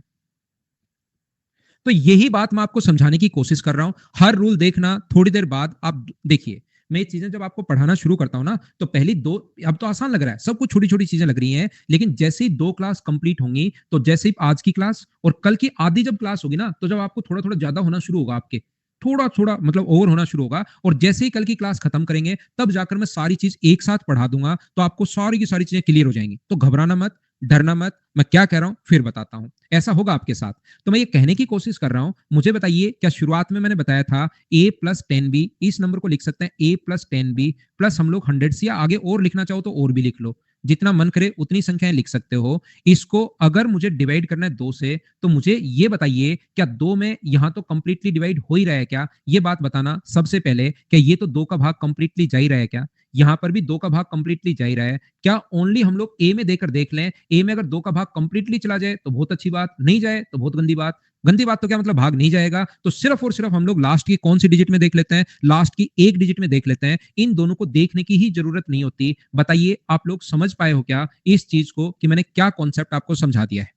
तो यही बात मैं आपको समझाने की कोशिश कर रहा हूं। हर रूल देखना, थोड़ी देर बाद आप देखिए, मैं ये चीजें जब आपको पढ़ाना शुरू करता हूं ना, तो पहली दो, अब तो आसान लग रहा है, सब कुछ छोटी छोटी चीजें लग रही हैं, लेकिन जैसे ही दो क्लास कंप्लीट होंगी, तो जैसे ही आज की क्लास और कल की आधी जब क्लास होगी ना, तो जब आपको थोड़ा थोड़ा ज्यादा होना शुरू होगा, आपके थोड़ा थोड़ा मतलब ओवर होना शुरू होगा, और जैसे ही कल की क्लास खत्म करेंगे तब जाकर मैं सारी चीज एक साथ पढ़ा दूंगा, तो आपको सारी की सारी चीजें क्लियर हो जाएंगी। तो घबराना मत, डरना मत, मैं क्या कह रहा हूं फिर बताता हूं, ऐसा होगा आपके साथ। तो मैं ये कहने की कोशिश कर रहा हूं, मुझे बताइए क्या शुरुआत में मैंने बताया था a प्लस टेन बी, इस नंबर को लिख सकते हैं a plus ten B plus हम लोग हंड्रेड से, या आगे और लिखना चाहो तो और भी लिख लो, जितना मन करे उतनी संख्याएं लिख सकते हो। इसको अगर मुझे डिवाइड करना है दो से, तो मुझे ये बताइए क्या दो में यहां तो कंप्लीटली डिवाइड हो ही रहा है क्या? ये बात बताना सबसे पहले, क्या ये तो दो का भाग कंप्लीटली जा ही रहा है क्या? यहां पर भी दो का भाग कंप्लीटली जा ही रहा है क्या? ओनली हम लोग ए में देकर देख लें, ए में अगर दो का भाग कंप्लीटली चला जाए तो बहुत अच्छी बात, नहीं जाए तो बहुत गंदी बात। गंदी बात तो क्या मतलब? भाग नहीं जाएगा, तो सिर्फ और सिर्फ हम लोग लास्ट की कौन सी डिजिट में देख लेते हैं? लास्ट की एक डिजिट में देख लेते हैं। इन दोनों को देखने की ही जरूरत नहीं होती। बताइए आप लोग समझ पाए हो क्या इस चीज को, कि मैंने क्या कॉन्सेप्ट आपको समझा दिया है?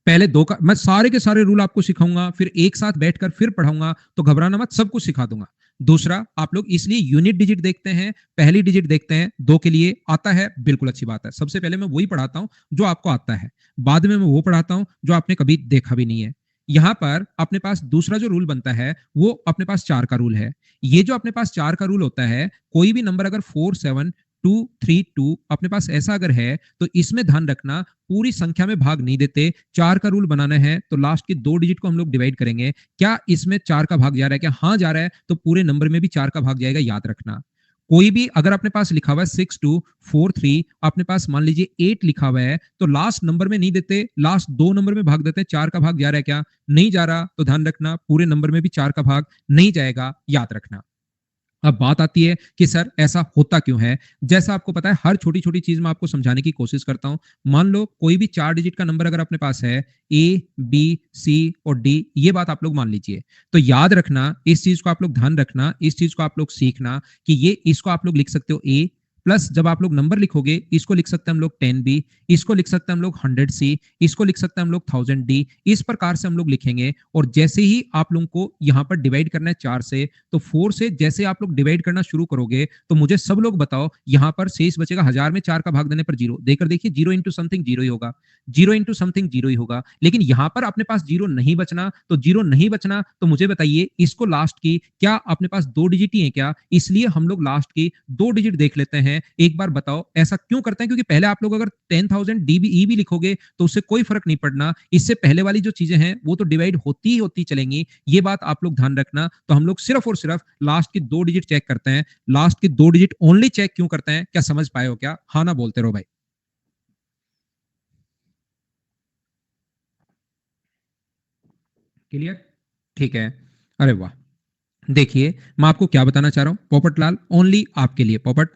पहले दो का मैं सारे के सारे रूल आपको सिखाऊंगा, फिर एक साथ बैठकर फिर पढ़ाऊंगा, तो घबराना मत, सब कुछ सिखा दूंगा। दूसरा, आप लोग इसलिए यूनिट डिजिट देखते हैं, पहली डिजिट देखते हैं, दो के लिए आता है, बिल्कुल अच्छी बात है। सबसे पहले मैं वही पढ़ाता हूं जो आपको आता है, बाद में मैं वो पढ़ाता हूं जो आपने कभी देखा भी नहीं है। यहां पर अपने पास दूसरा जो रूल बनता है वो अपने पास चार का रूल है। ये जो अपने पास चार का रूल होता है, कोई भी नंबर अगर 47232 अपने पास ऐसा अगर है, तो इसमें ध्यान रखना पूरी संख्या में भाग नहीं देते। चार का रूल बनाना है तो लास्ट की दो डिजिट को हम लोग डिवाइड करेंगे। क्या इसमें चार का भाग जा रहा है क्या? हाँ जा रहा है, तो पूरे नंबर में भी चार का भाग जाएगा, याद रखना। कोई भी अगर अपने पास लिखा हुआ है 6243, अपने पास मान लीजिए 8 लिखा हुआ है, तो लास्ट नंबर में नहीं देते, लास्ट दो नंबर में भाग देते हैं। चार का भाग जा रहा है क्या? नहीं जा रहा, तो ध्यान रखना पूरे नंबर में भी चार का भाग नहीं जाएगा, याद रखना। अब बात आती है कि सर ऐसा होता क्यों है? जैसा आपको पता है, हर छोटी छोटी चीज मैं आपको समझाने की कोशिश करता हूं। मान लो कोई भी चार डिजिट का नंबर अगर अपने पास है, ए बी सी और डी, ये बात आप लोग मान लीजिए, तो याद रखना इस चीज को, आप लोग ध्यान रखना इस चीज को, आप लोग सीखना कि ये, इसको आप लोग लिख सकते हो ए प्लस, जब आप लोग नंबर लिखोगे इसको लिख सकते हैं हम लोग 10 बी, इसको लिख सकते हैं हम लोग 100 सी, इसको लिख सकते हैं हम लोग 1000 डी। इस प्रकार से हम लोग लिखेंगे, और जैसे ही आप लोगों को यहां पर डिवाइड करना है चार से, तो फोर से जैसे आप लोग डिवाइड करना शुरू करोगे, तो मुझे सब लोग बताओ यहां पर शेष बचेगा, हजार में चार का भाग देने पर जीरो, देकर देखिए जीरो इंटू समथिंग जीरो ही होगा, जीरो इंटू समथिंग जीरो ही होगा। लेकिन यहां पर अपने पास जीरो नहीं बचना, तो जीरो नहीं बचना, तो मुझे बताइए इसको लास्ट की क्या अपने पास दो डिजिट ही है क्या? इसलिए हम लोग लास्ट की दो डिजिट देख लेते हैं। एक बार बताओ ऐसा क्यों करते हैं? क्योंकि पहले आप लोग अगर 10,000 डी बी ई भी लिखोगे तो उससे कोई फर्क नहीं पड़ना, इससे पहले वाली जो चीजें हैं वो तो डिवाइड होती ही होती चलेंगी, ये बात आप लोग ध्यान रखना। तो हम लोग सिर्फ और सिर्फ लास्ट की दो डिजिट चेक करते हैं, लास्ट की दो डिजिट ओनली चेक क्यों करते हैं? क्या समझ पाए हो क्या? हाँ ना बोलते रहो भाई। क्लियर? ठीक है। अरे वाह, देखिए मैं आपको क्या बताना चाह रहा हूं पोपट लाल, ओनली आपके लिए पोपट,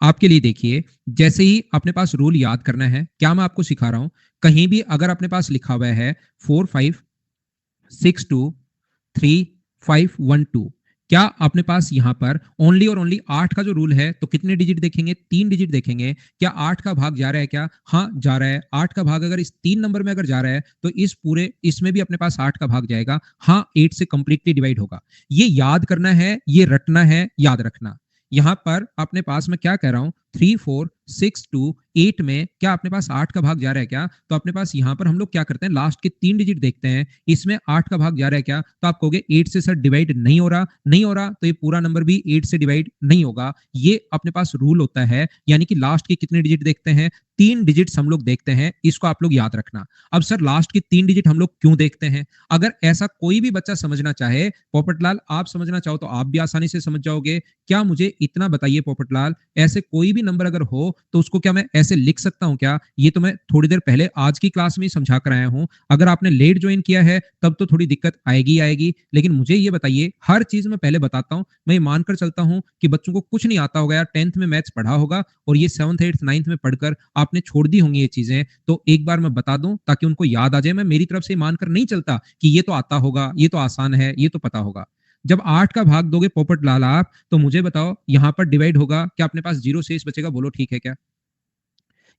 आपके लिए। देखिए जैसे ही अपने पास रूल याद करना है, क्या मैं आपको सिखा रहा हूं, कहीं भी अगर अपने पास लिखा हुआ है 45623512, क्या अपने पास यहाँ पर ओनली और ओनली 8 का जो रूल है तो कितने डिजिट देखेंगे? 3 डिजिट देखेंगे। क्या 8 का भाग जा रहा है क्या? हाँ, जा रहा है। 8 का भाग अगर इस 3 नंबर में अगर जा रहा है तो इस पूरे इसमें भी अपने पास 8 का भाग जाएगा। हाँ, 8 से कंप्लीटली डिवाइड होगा। ये याद करना है, ये रटना है, याद रखना। यहाँ पर अपने पास मैं क्या कह रहा हूं, 3 4 6 2 8 में क्या अपने पास 8 का भाग जा रहा है क्या? तो अपने पास यहाँ पर हम लोग क्या करते हैं, लास्ट के 3 डिजिट देखते हैं, इसमें 8 का भाग जा रहा है क्या? तो आप कहोगे 8 से सर डिवाइड नहीं हो रहा, नहीं हो रहा, तो ये पूरा नंबर भी 8 से डिवाइड नहीं होगा। ये अपने पास रूल होता है, यानी कि लास्ट के कितने डिजिट देखते हैं? 3 डिजिट्स हम लोग देखते हैं, इसको आप लोग याद रखना। अब सर लास्ट के 3 डिजिट हम लोग क्यों देखते हैं? अगर ऐसा कोई भी बच्चा समझना चाहे, पोपटलाल आप समझना चाहो तो आप भी आसानी से समझ जाओगे। क्या मुझे इतना बताइए पोपटलाल, ऐसे कोई भी नंबर अगर हो तो उसको क्या मैं ऐसे लिख सकता हूं क्या? ये तो मैं थोड़ी देर पहले आज की क्लास में ही समझा कर आया हूं। अगर आपने लेट ज्वाइन किया है तब तो थोड़ी दिक्कत आएगी आएगी, लेकिन मुझे ये बताइए, हर चीज मैं पहले बताता हूं। मैं ये मानकर चलता हूं कि बच्चों को कुछ नहीं आता होगा यार, 10th में मैथ्स पढ़ा होगा और ये 7th 8th 9th में पढ़कर आपने छोड़ दी होंगी ये चीजें, तो एक बार मैं बता दूं ताकि उनको याद आ जाए। मैं मेरी तरफ से मानकर नहीं चलता कि ये तो आता होगा, ये तो आसान है, ये तो पता होगा। जब 8 का भाग दोगे पोपटलाल आप, तो मुझे बताओ यहां पर डिवाइड होगा क्या? अपने पास जीरो शेष बचेगा? बोलो ठीक है क्या?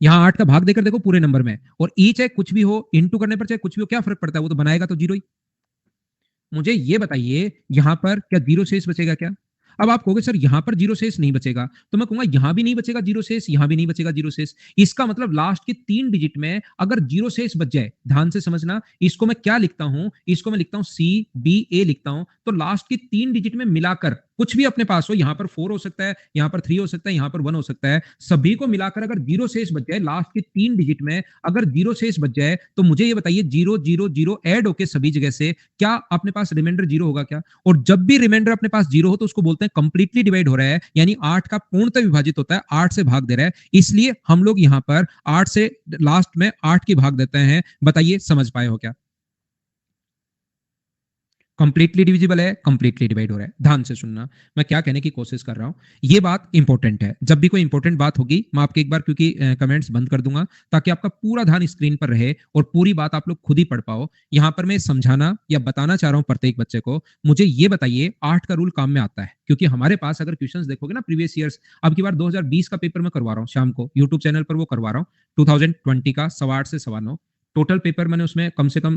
यहाँ 8 का भाग देकर देखो पूरे नंबर में, और ई चाहे कुछ भी हो, इंटू करने पर चाहे कुछ भी हो, क्या फर्क पड़ता है? वो तो बनाएगा तो जीरो ही। मुझे ये बताइए यहां पर क्या जीरो शेष बचेगा क्या? अब आप कहोगे सर यहां पर जीरो शेष नहीं बचेगा, तो मैं कहूंगा यहां भी नहीं बचेगा जीरो शेष, यहां भी नहीं बचेगा जीरो शेष। इसका मतलब लास्ट के 3 डिजिट में अगर जीरो शेष बच जाए, ध्यान से समझना, इसको मैं क्या लिखता हूं? इसको मैं लिखता हूं सी बी ए लिखता हूं। तो लास्ट के 3 डिजिट में मिलाकर कुछ भी अपने पास हो, यहां पर 4 हो सकता है, यहां पर 3 हो सकता है, यहां पर 1 हो सकता है, सभी को मिलाकर अगर जीरो शेष बच जाए, लास्ट के 3 डिजिट में अगर जीरो शेष बच जाए, तो मुझे ये बताइए जीरो जीरो जीरो ऐड होके सभी जगह से क्या अपने पास रिमाइंडर जीरो होगा क्या? और जब भी रिमाइंडर अपने पास जीरो हो तो उसको बोलते हैं कंप्लीटली डिवाइड हो रहा है, यानी 8 का पूर्णतः विभाजित होता है, 8 से भाग दे रहा है। इसलिए हम लोग यहां पर 8 से लास्ट में 8 की भाग देते हैं। बताइए समझ पाए हो क्या? कंप्लीटली डिविजिबल है, कंप्लीटली डिवाइड हो रहा है। ध्यान से सुनना, मैं क्या कहने की कोशिश कर रहा हूं, ये बात इंपॉर्टेंट है। जब भी कोई इंपॉर्टेंट बात होगी मैं आपके एक बार क्योंकि कमेंट्स बंद कर दूंगा ताकि आपका पूरा ध्यान स्क्रीन पर रहे और पूरी बात आप लोग खुद ही पढ़ पाओ। यहां पर मैं समझाना या बताना चाह रहा हूं प्रत्येक बच्चे को। मुझे ये बताइए 8 का रूल काम में आता है, क्योंकि हमारे पास अगर क्वेश्चंस देखोगे ना प्रीवियस ईयर्स, अब की बार 2020 का पेपर मैं करवा रहा हूँ शाम को यूट्यूब चैनल पर, वो करवा रहा हूँ 2020 का 8:15 से 8:15। टोटल पेपर मैंने उसमें कम से कम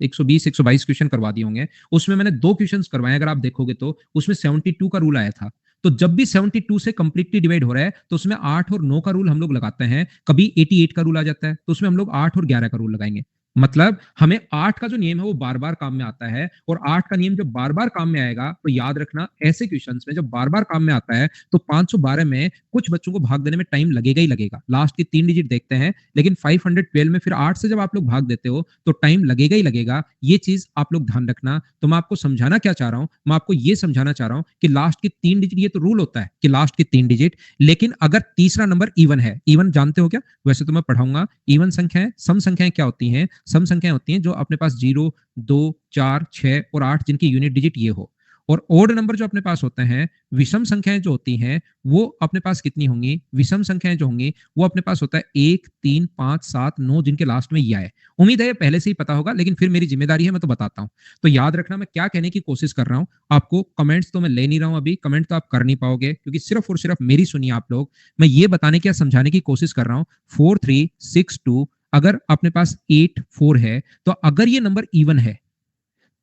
120 122 क्वेश्चन करवा दिए होंगे। उसमें मैंने 2 क्वेश्चन करवाए, अगर आप देखोगे तो उसमें 72 का रूल आया था। तो जब भी 72 से कंप्लीटली डिवाइड हो रहा है तो उसमें 8 और 9 का रूल हम लोग लगाते हैं। कभी 88 का रूल आ जाता है तो उसमें हम लोग 8 और 11 का रूल लगाएंगे। मतलब हमें 8 का जो नियम है वो बार बार काम में आता है, और 8 का नियम जब बार बार काम में आएगा तो याद रखना ऐसे क्वेश्चंस में जब बार बार काम में आता है तो 512 में कुछ बच्चों को भाग देने में टाइम लगेगा ही लगेगा। लास्ट के 3 डिजिट देखते हैं, लेकिन 512 में फिर 8 से जब आप लोग भाग देते हो तो टाइम लगेगा ही लगेगा। ये चीज आप लोग ध्यान रखना। तो मैं आपको समझाना क्या चाह रहा हूं, मैं आपको ये समझाना चाह रहा हूं कि लास्ट के 3 डिजिट, ये तो रूल होता है कि लास्ट के 3 डिजिट, लेकिन अगर तीसरा नंबर इवन है, इवन जानते हो क्या? वैसे तो मैं पढ़ाऊंगा। इवन संख्याएं, सम संख्याएं क्या होती हैं? सम संख्याएं होती हैं जो अपने पास 0 2 4 6 और 8 जिनकी यूनिट डिजिट ये हो। और ओड नंबर जो अपने पास होते हैं, विषम संख्याएं जो होती हैं, वो अपने पास कितनी होंगी? विषम संख्याएं जो होंगी वो अपने पास होता है 1 3 5 7 9 जिनके लास्ट में ये आए। उम्मीद है ये पहले से ही पता होगा, लेकिन फिर मेरी जिम्मेदारी है, मैं तो बताता हूं। तो याद रखना मैं क्या कहने की कोशिश कर रहा हूं आपको। कमेंट्स तो मैं ले नहीं रहा हूं अभी, कमेंट तो आप कर नहीं पाओगे क्योंकि सिर्फ और सिर्फ मेरी सुनिए आप लोग। मैं ये बताने की या समझाने की कोशिश कर रहा हूं 4 3 6 2, अगर अपने पास 8 4 है, तो अगर ये नंबर इवन है,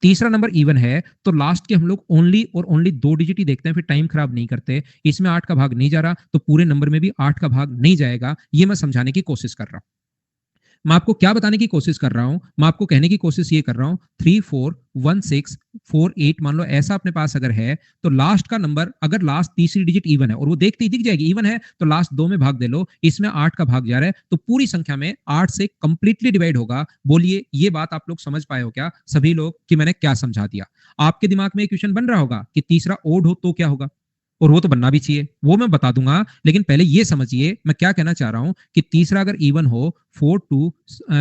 तीसरा नंबर इवन है, तो लास्ट के हम लोग ओनली और ओनली 2 डिजिट ही देखते हैं, फिर टाइम खराब नहीं करते। इसमें 8 का भाग नहीं जा रहा तो पूरे नंबर में भी 8 का भाग नहीं जाएगा। ये मैं समझाने की कोशिश कर रहा हूं। मैं आपको क्या बताने की कोशिश कर रहा हूं, मैं आपको कहने की कोशिश ये कर रहा हूं 3 4 1 6 4 8, मान लो ऐसा अपने पास अगर है, तो लास्ट का नंबर अगर लास्ट तीसरी डिजिट इवन है, और वो देखते ही दिख जाएगी इवन है, तो लास्ट 2 में भाग दे लो, इसमें 8 का भाग जा रहा है तो पूरी संख्या में 8 से कंप्लीटली डिवाइड होगा। बोलिए ये बात आप लोग समझ पाए हो क्या सभी लोग, कि मैंने क्या समझा दिया? आपके दिमाग में एक क्वेश्चन बन रहा होगा कि तीसरा ओड हो तो क्या होगा, और वो तो बनना भी चाहिए, वो मैं बता दूंगा, लेकिन पहले ये समझिए मैं क्या कहना चाह रहा हूं कि तीसरा अगर इवन हो 4 2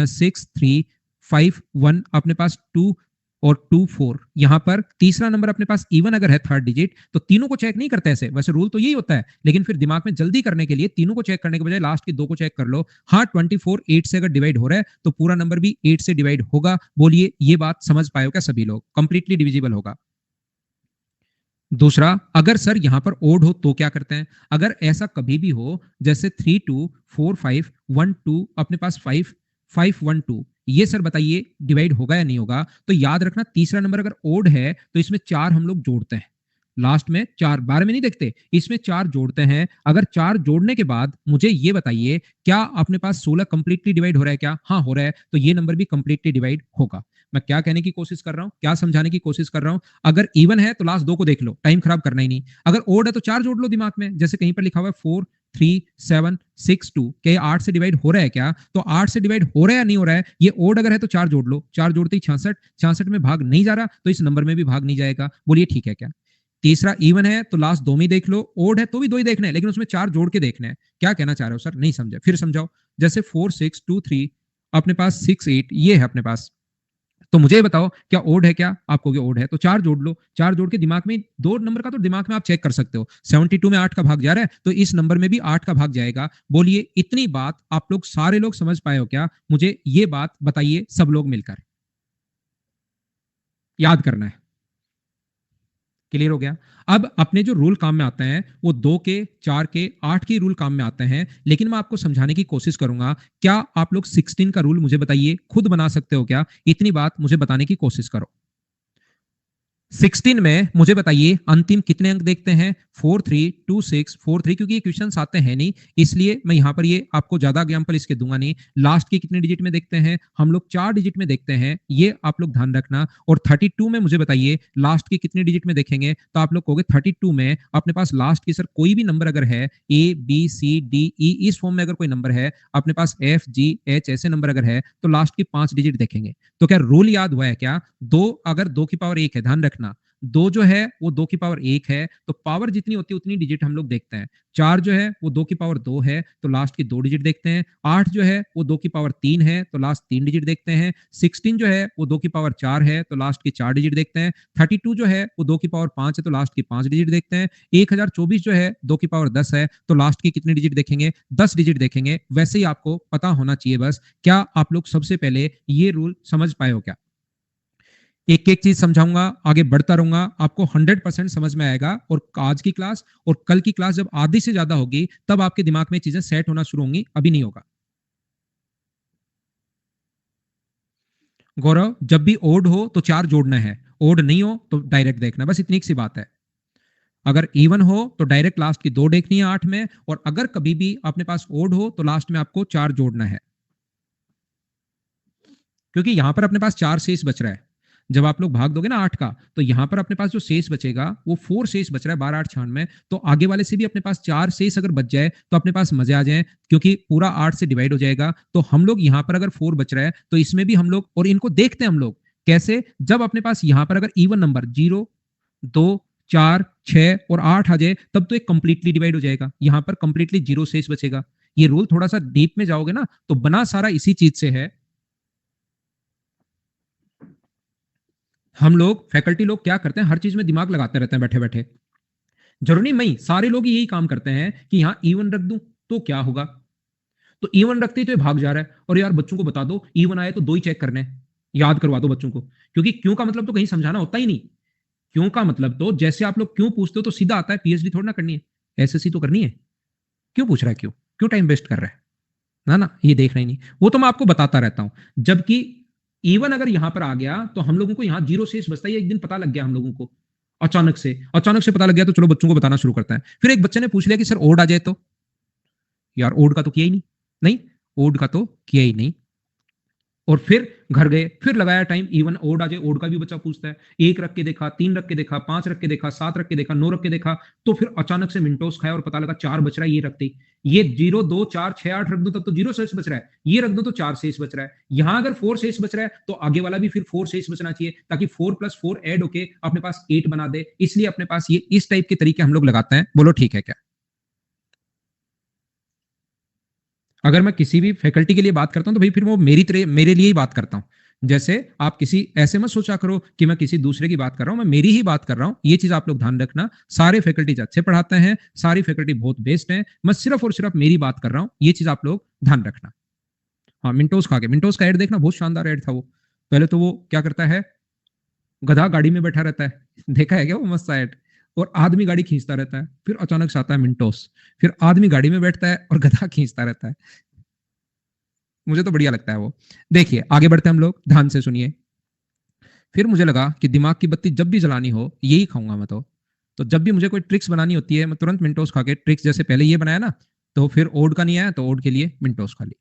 6 3 5 1, अपने पास 2 और 2 4, यहां पर तीसरा नंबर अपने पास इवन अगर है थर्ड डिजिट, तो तीनों को चेक नहीं करते ऐसे, वैसे रूल तो यही होता है, लेकिन फिर दिमाग में जल्दी करने के लिए तीनों को चेक करने के बजाय लास्ट के 2 को चेक कर लो। हाँ 24 8 से अगर डिवाइड हो रहा है तो पूरा नंबर भी 8 से डिवाइड होगा। बोलिए ये बात समझ पाए हो क्या सभी लोग? कंप्लीटली डिविजिबल होगा। दूसरा, अगर सर यहां पर ओड हो तो क्या करते हैं? अगर ऐसा कभी भी हो, जैसे 3 2 4 5 1 2, अपने पास 5 5 1 2, ये सर बताइए डिवाइड होगा या नहीं होगा? तो याद रखना, तीसरा नंबर अगर ओड है तो इसमें 4 हम लोग जोड़ते हैं, लास्ट में 4, 12 में नहीं देखते, इसमें 4 जोड़ते हैं। अगर 4 जोड़ने के बाद मुझे ये बताइए, क्या अपने पास 16 कंप्लीटली डिवाइड हो रहा है क्या? हाँ हो रहा है, तो ये नंबर भी कंप्लीटली डिवाइड होगा। मैं क्या कहने की कोशिश कर रहा हूं, क्या समझाने की कोशिश कर रहा हूं? अगर इवन है तो लास्ट 2 को देख लो, टाइम खराब करना ही नहीं। अगर ओड है तो 4 जोड़ लो दिमाग में, जैसे कहीं पर लिखा हुआ है 4 3 7 6 2, क्या 8 से डिवाइड हो रहा है क्या? तो 8 से डिवाइड हो रहा है या नहीं हो रहा है? ये ओड अगर है तो 4 जोड़ लो, 4 जोड़ते ही 66, 66 में भाग नहीं जा रहा तो इस नंबर में भी भाग नहीं जाएगा। बोलिए ठीक है क्या? तीसरा, इवन है तो लास्ट 2 में ही देख लो, ओड है तो भी 2 ही देखने हैं, लेकिन उसमें 4 जोड़ के देखने हैं। क्या कहना चाह रहे हो सर? नहीं समझे, फिर समझाओ। जैसे 4 6 2 3, अपने पास 6 8, ये है अपने पास। तो मुझे बताओ क्या ओड है? क्या आपको ओड है तो 4 जोड़ लो, 4 जोड़ के दिमाग में 2 नंबर का तो दिमाग में आप चेक कर सकते हो। 72 में 8 का भाग जा रहा है तो इस नंबर में भी 8 का भाग जाएगा। बोलिए इतनी बात आप लोग सारे लोग समझ पाए हो क्या? मुझे ये बात बताइए सब लोग मिलकर, याद करना है। क्लियर हो गया? अब अपने जो रूल काम में आते हैं वो 2 के, 4 के, 8 के रूल काम में आते हैं, लेकिन मैं आपको समझाने की कोशिश करूंगा। क्या आप लोग 16 का रूल मुझे बताइए, खुद बना सकते हो क्या? इतनी बात मुझे बताने की कोशिश करो। 16 में मुझे बताइए अंतिम कितने अंक देखते हैं? 432643, क्योंकि ये क्वेश्चन आते हैं नहीं, इसलिए मैं यहां पर ये आपको ज्यादा एग्जांपल इसके दूंगा नहीं। लास्ट के कितने डिजिट में देखते हैं? हम लोग 4 डिजिट में देखते हैं, ये आप लोग ध्यान रखना। और 32 में मुझे बताइए लास्ट के कितने डिजिट में देखेंगे? तो आप लोग कहोगे 32 में अपने पास लास्ट की सर कोई भी नंबर अगर है, A B C D E, इस फॉर्म में अगर कोई नंबर है, अपने पास F G H ऐसे नंबर अगर है, तो लास्ट की 5 डिजिट देखेंगे। तो क्या रूल याद हुआ है क्या? दो, अगर 2 की पावर 1 है, ध्यान रखना, 2 जो है वो 2 की पावर 1 है, तो पावर जितनी होती है उतनी डिजिट हम लोग देखते हैं। 4 जो है वो 2 की पावर 2 है, तो लास्ट की 2 डिजिट देखते हैं। 8 जो है वो 2 की पावर 3 है, तो लास्ट 3 डिजिट देखते हैं। 16 जो है वो 2 की पावर 4 है, तो लास्ट की 4 डिजिट देखते हैं। 32 जो है वो 2 की पावर 5 है, तो लास्ट की 5 डिजिट देखते हैं। 1024 जो है 2 की पावर 10 है, तो लास्ट की कितनी डिजिट देखेंगे? 10 डिजिट देखेंगे। वैसे ही आपको पता होना चाहिए बस। क्या आप लोग सबसे पहले ये रूल समझ पाए हो क्या? एक एक चीज समझाऊंगा, आगे बढ़ता रहूंगा, आपको 100% समझ में आएगा। और आज की क्लास और कल की क्लास जब आधी से ज्यादा होगी तब आपके दिमाग में चीजें सेट होना शुरू होंगी, अभी नहीं होगा। गौरव, जब भी ओड हो तो 4 जोड़ना है, ओड नहीं हो तो डायरेक्ट देखना, बस इतनी सी बात है। अगर इवन हो तो डायरेक्ट लास्ट की 2 देखनी है 8 में, और अगर कभी भी अपने पास ओड हो तो लास्ट में आपको 4 जोड़ना है, क्योंकि यहां पर अपने पास 4 शेष बच रहा है। जब आप लोग भाग दोगे ना 8 का, तो यहां पर अपने पास जो शेष बचेगा वो 4 शेष बच रहा है, 12 8 96, तो आगे वाले से भी अपने पास 4 शेष अगर बच जाए तो अपने पास मजे आ जाए, क्योंकि पूरा 8 से डिवाइड हो जाएगा। तो हम लोग यहां पर अगर 4 बच रहा है तो इसमें भी हम लोग, और इनको देखते हैं हम लोग कैसे, जब अपने पास यहां पर अगर इवन नंबर 0 2 4 6 और 8 आ जाए तब तो एक कंप्लीटली डिवाइड हो जाएगा, यहां पर कंप्लीटली 0 शेष बचेगा। ये रूल थोड़ा सा डीप में जाओगे ना तो बना सारा इसी चीज से है। हम लोग फैकल्टी लोग क्या करते हैं, हर चीज में दिमाग लगाते रहते हैं बैठे बैठे। जरूरी नहीं, मैं सारे लोग यही काम करते हैं कि यहाँ इवन रख दूं तो क्या होगा, तो इवन रखते ही तो ये भाग जा रहा है। और यार बच्चों को बता दो इवन आए तो 2 ही चेक करने हैं, याद करवा दो बच्चों को, क्योंकि क्यों का मतलब तो कहीं समझाना होता ही नहीं। क्यों का मतलब तो जैसे आप लोग क्यों पूछते हो तो सीधा आता है, पीएचडी थोड़ी ना करनी है, एसएससी तो करनी है। क्यों पूछ रहा है? क्यों क्यों टाइम वेस्ट कर रहा है? ना ना, ये देखना ही नहीं, वो तो मैं आपको बताता रहता हूं। जबकि इवन अगर यहां पर आ गया तो हम लोगों को यहां 0 शेष बचता है, एक दिन पता लग गया हम लोगों को, अचानक से पता लग गया, तो चलो बच्चों को बताना शुरू करते हैं। फिर एक बच्चे ने पूछ लिया कि सर ओड आ जाए तो? यार ओड का तो किया ही नहीं, नहीं, ओड का तो किया ही नहीं। और फिर घर गए, फिर लगाया टाइम, इवन ओड आ जाए, ओड का भी बच्चा पूछता है। 1 रख के देखा, 3 रख के देखा, 5 रख के देखा, 7 रख के देखा, 9 रख के देखा, तो फिर अचानक से मिनटोस खाया और पता लगा 4 बच रहा है, ये रखते ही। ये 0 2 4 6 8 रख दो तब तो 0 शेष बच रहा है, ये रख दो तो 4 शेष बच रहा है। यहां अगर 4 शेष बच रहा है तो आगे वाला भी फिर 4 शेष बचना चाहिए, ताकि 4 + 4 ऐड होके अपने पास 8 बना दे। इसलिए अपने पास ये इस टाइप के तरीके हम लोग लगाते हैं। बोलो ठीक है क्या? अगर मैं किसी भी फैकल्टी के लिए बात करता हूं तो भाई फिर वो मेरे लिए ही बात करता हूं। जैसे आप किसी ऐसे मत सोचा करो कि मैं किसी दूसरे की बात कर रहा हूं, मैं मेरी ही बात कर रहा हूं। ये चीज आप लोग ध्यान रखना, सारे फैकल्टीज अच्छे पढ़ाते हैं, सारी फैकल्टी बहुत बेस्ट है, मैं सिर्फ और सिर्फ मेरी बात कर रहा हूं, ये चीज आप लोग ध्यान रखना। हाँ, मिंटोस खा के, मिंटोस का ऐड देखना, बहुत शानदार ऐड था वो। पहले तो वो क्या करता है, गधा गाड़ी में बैठा रहता है देखा है क्या वो मस्त ऐड? और आदमी गाड़ी खींचता रहता है, फिर अचानक से आता है मिंटोस, फिर आदमी गाड़ी में बैठता है और गधा खींचता रहता है। मुझे तो बढ़िया लगता है वो। देखिए आगे बढ़ते हैं हम लोग, ध्यान से सुनिए। फिर मुझे लगा कि दिमाग की बत्ती जब भी जलानी हो यही खाऊंगा मैं तो जब भी मुझे कोई ट्रिक्स बनानी होती है मैं तुरंत मिंटोस खा के, ट्रिक्स जैसे पहले ये बनाया ना, तो फिर ओड का नहीं आया तो ओड के लिए मिंटोस खा ली।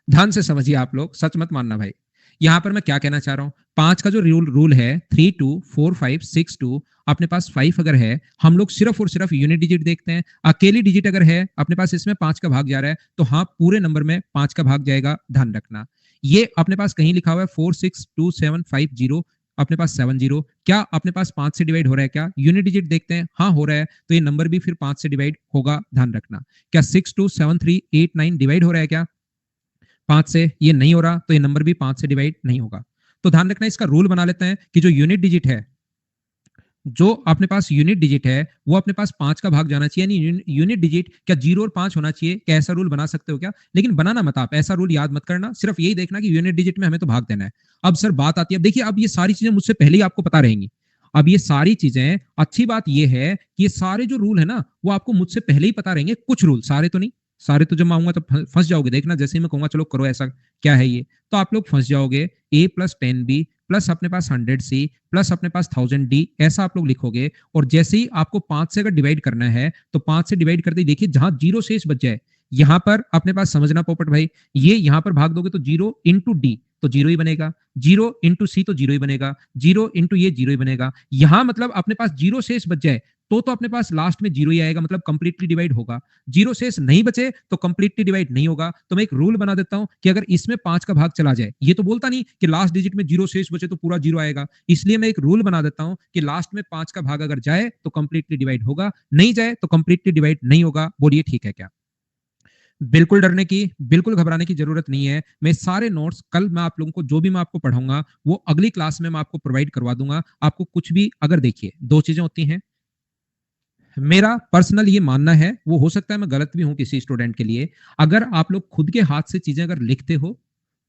ध्यान से समझिए आप लोग, सच मत मानना भाई। यहां पर मैं क्या कहना चाह रहा हूं, 5 का जो रूल है 3 2 4 5 6 2, अपने पास 5 अगर है, हम लोग सिर्फ और सिर्फ यूनिट डिजिट देखते हैं। अकेली डिजिट अगर है अपने पास, इसमें 5 का भाग जा रहा है, तो हाँ पूरे नंबर में 5 का भाग जाएगा, ध्यान रखना। ये अपने पास कहीं लिखा हुआ है 4 6 2 7 5 0, अपने पास 7 0, क्या अपने पास 5 से डिवाइड हो रहा है क्या? यूनिट डिजिट देखते हैं, हाँ हो रहा है, तो ये नंबर भी फिर 5 से डिवाइड होगा, ध्यान रखना। क्या 6 2 7 3 8 9 डिवाइड हो रहा है क्या 5 से? ये नहीं हो रहा, तो ये नंबर भी 5 से डिवाइड नहीं होगा। तो ध्यान रखना, इसका रूल बना लेते हैं कि जो यूनिट डिजिट है, जो अपने पास यूनिट डिजिट है वो अपने पास 5 का भाग जाना चाहिए, यानी यूनिट डिजिट क्या 0 और 5 होना चाहिए? क्या ऐसा रूल बना सकते हो क्या? लेकिन बनाना मत आप, ऐसा रूल याद मत करना, सिर्फ यही देखना कि यूनिट डिजिट में हमें तो भाग देना है। अब सर बात आती है, अब देखिए अब ये सारी चीजें मुझसे पहले ही आपको पता रहेंगी। अब ये सारी चीजें, अच्छी बात ये है कि ये सारे जो रूल है ना वो आपको मुझसे पहले ही पता रहेंगे, कुछ रूल, सारे तो नहीं। सारे तो जब मैं आऊंगा तो फंस जाओगे, देखना जैसे ही मैं कहूंगा चलो करो ऐसा, क्या है ये, तो आप लोग फंस जाओगे। A+10B प्लस अपने पास 100C प्लस अपने पास 1000D, ऐसा आप लोग लिखोगे। और जैसे ही आपको 5 से अगर डिवाइड करना है तो 5 से डिवाइड करते ही देखिए जहां 0 शेष बच जाए, यहां पर अपने पास समझना पोपट भाई, ये यहां पर भाग दोगे तो 0 × D तो 0 ही बनेगा, 0 × C तो 0 ही बनेगा, 0 × ये 0 ही बनेगा। यहां मतलब अपने पास 0 शेष बच जाए तो अपने पास लास्ट में 0 ही आएगा, मतलब कंप्लीटली डिवाइड होगा। 0 शेष नहीं बचे तो कंप्लीटली डिवाइड नहीं होगा। तो मैं एक रूल बना देता हूं कि अगर इसमें 5 का भाग चला जाए, ये तो बोलता नहीं कि लास्ट डिजिट में 0 शेष बचे तो पूरा 0 आएगा, इसलिए मैं एक रूल बना देता हूं कि लास्ट में 5 का भाग अगर जाए तो कंप्लीटली डिवाइड होगा, नहीं जाए तो कंप्लीटली डिवाइड नहीं होगा। बोलिए ठीक है क्या? बिल्कुल डरने की, बिल्कुल घबराने की जरूरत नहीं है। मैं सारे नोट्स कल मैं आप लोगों को, जो भी मैं आपको पढ़ाऊंगा वो अगली क्लास में मैं आपको प्रोवाइड करवा दूंगा। आपको कुछ भी अगर, देखिए दो चीजें होती हैं, मेरा पर्सनल ये मानना है, वो हो सकता है मैं गलत भी हूं किसी स्टूडेंट के लिए, अगर आप लोग खुद के हाथ से चीजें अगर लिखते हो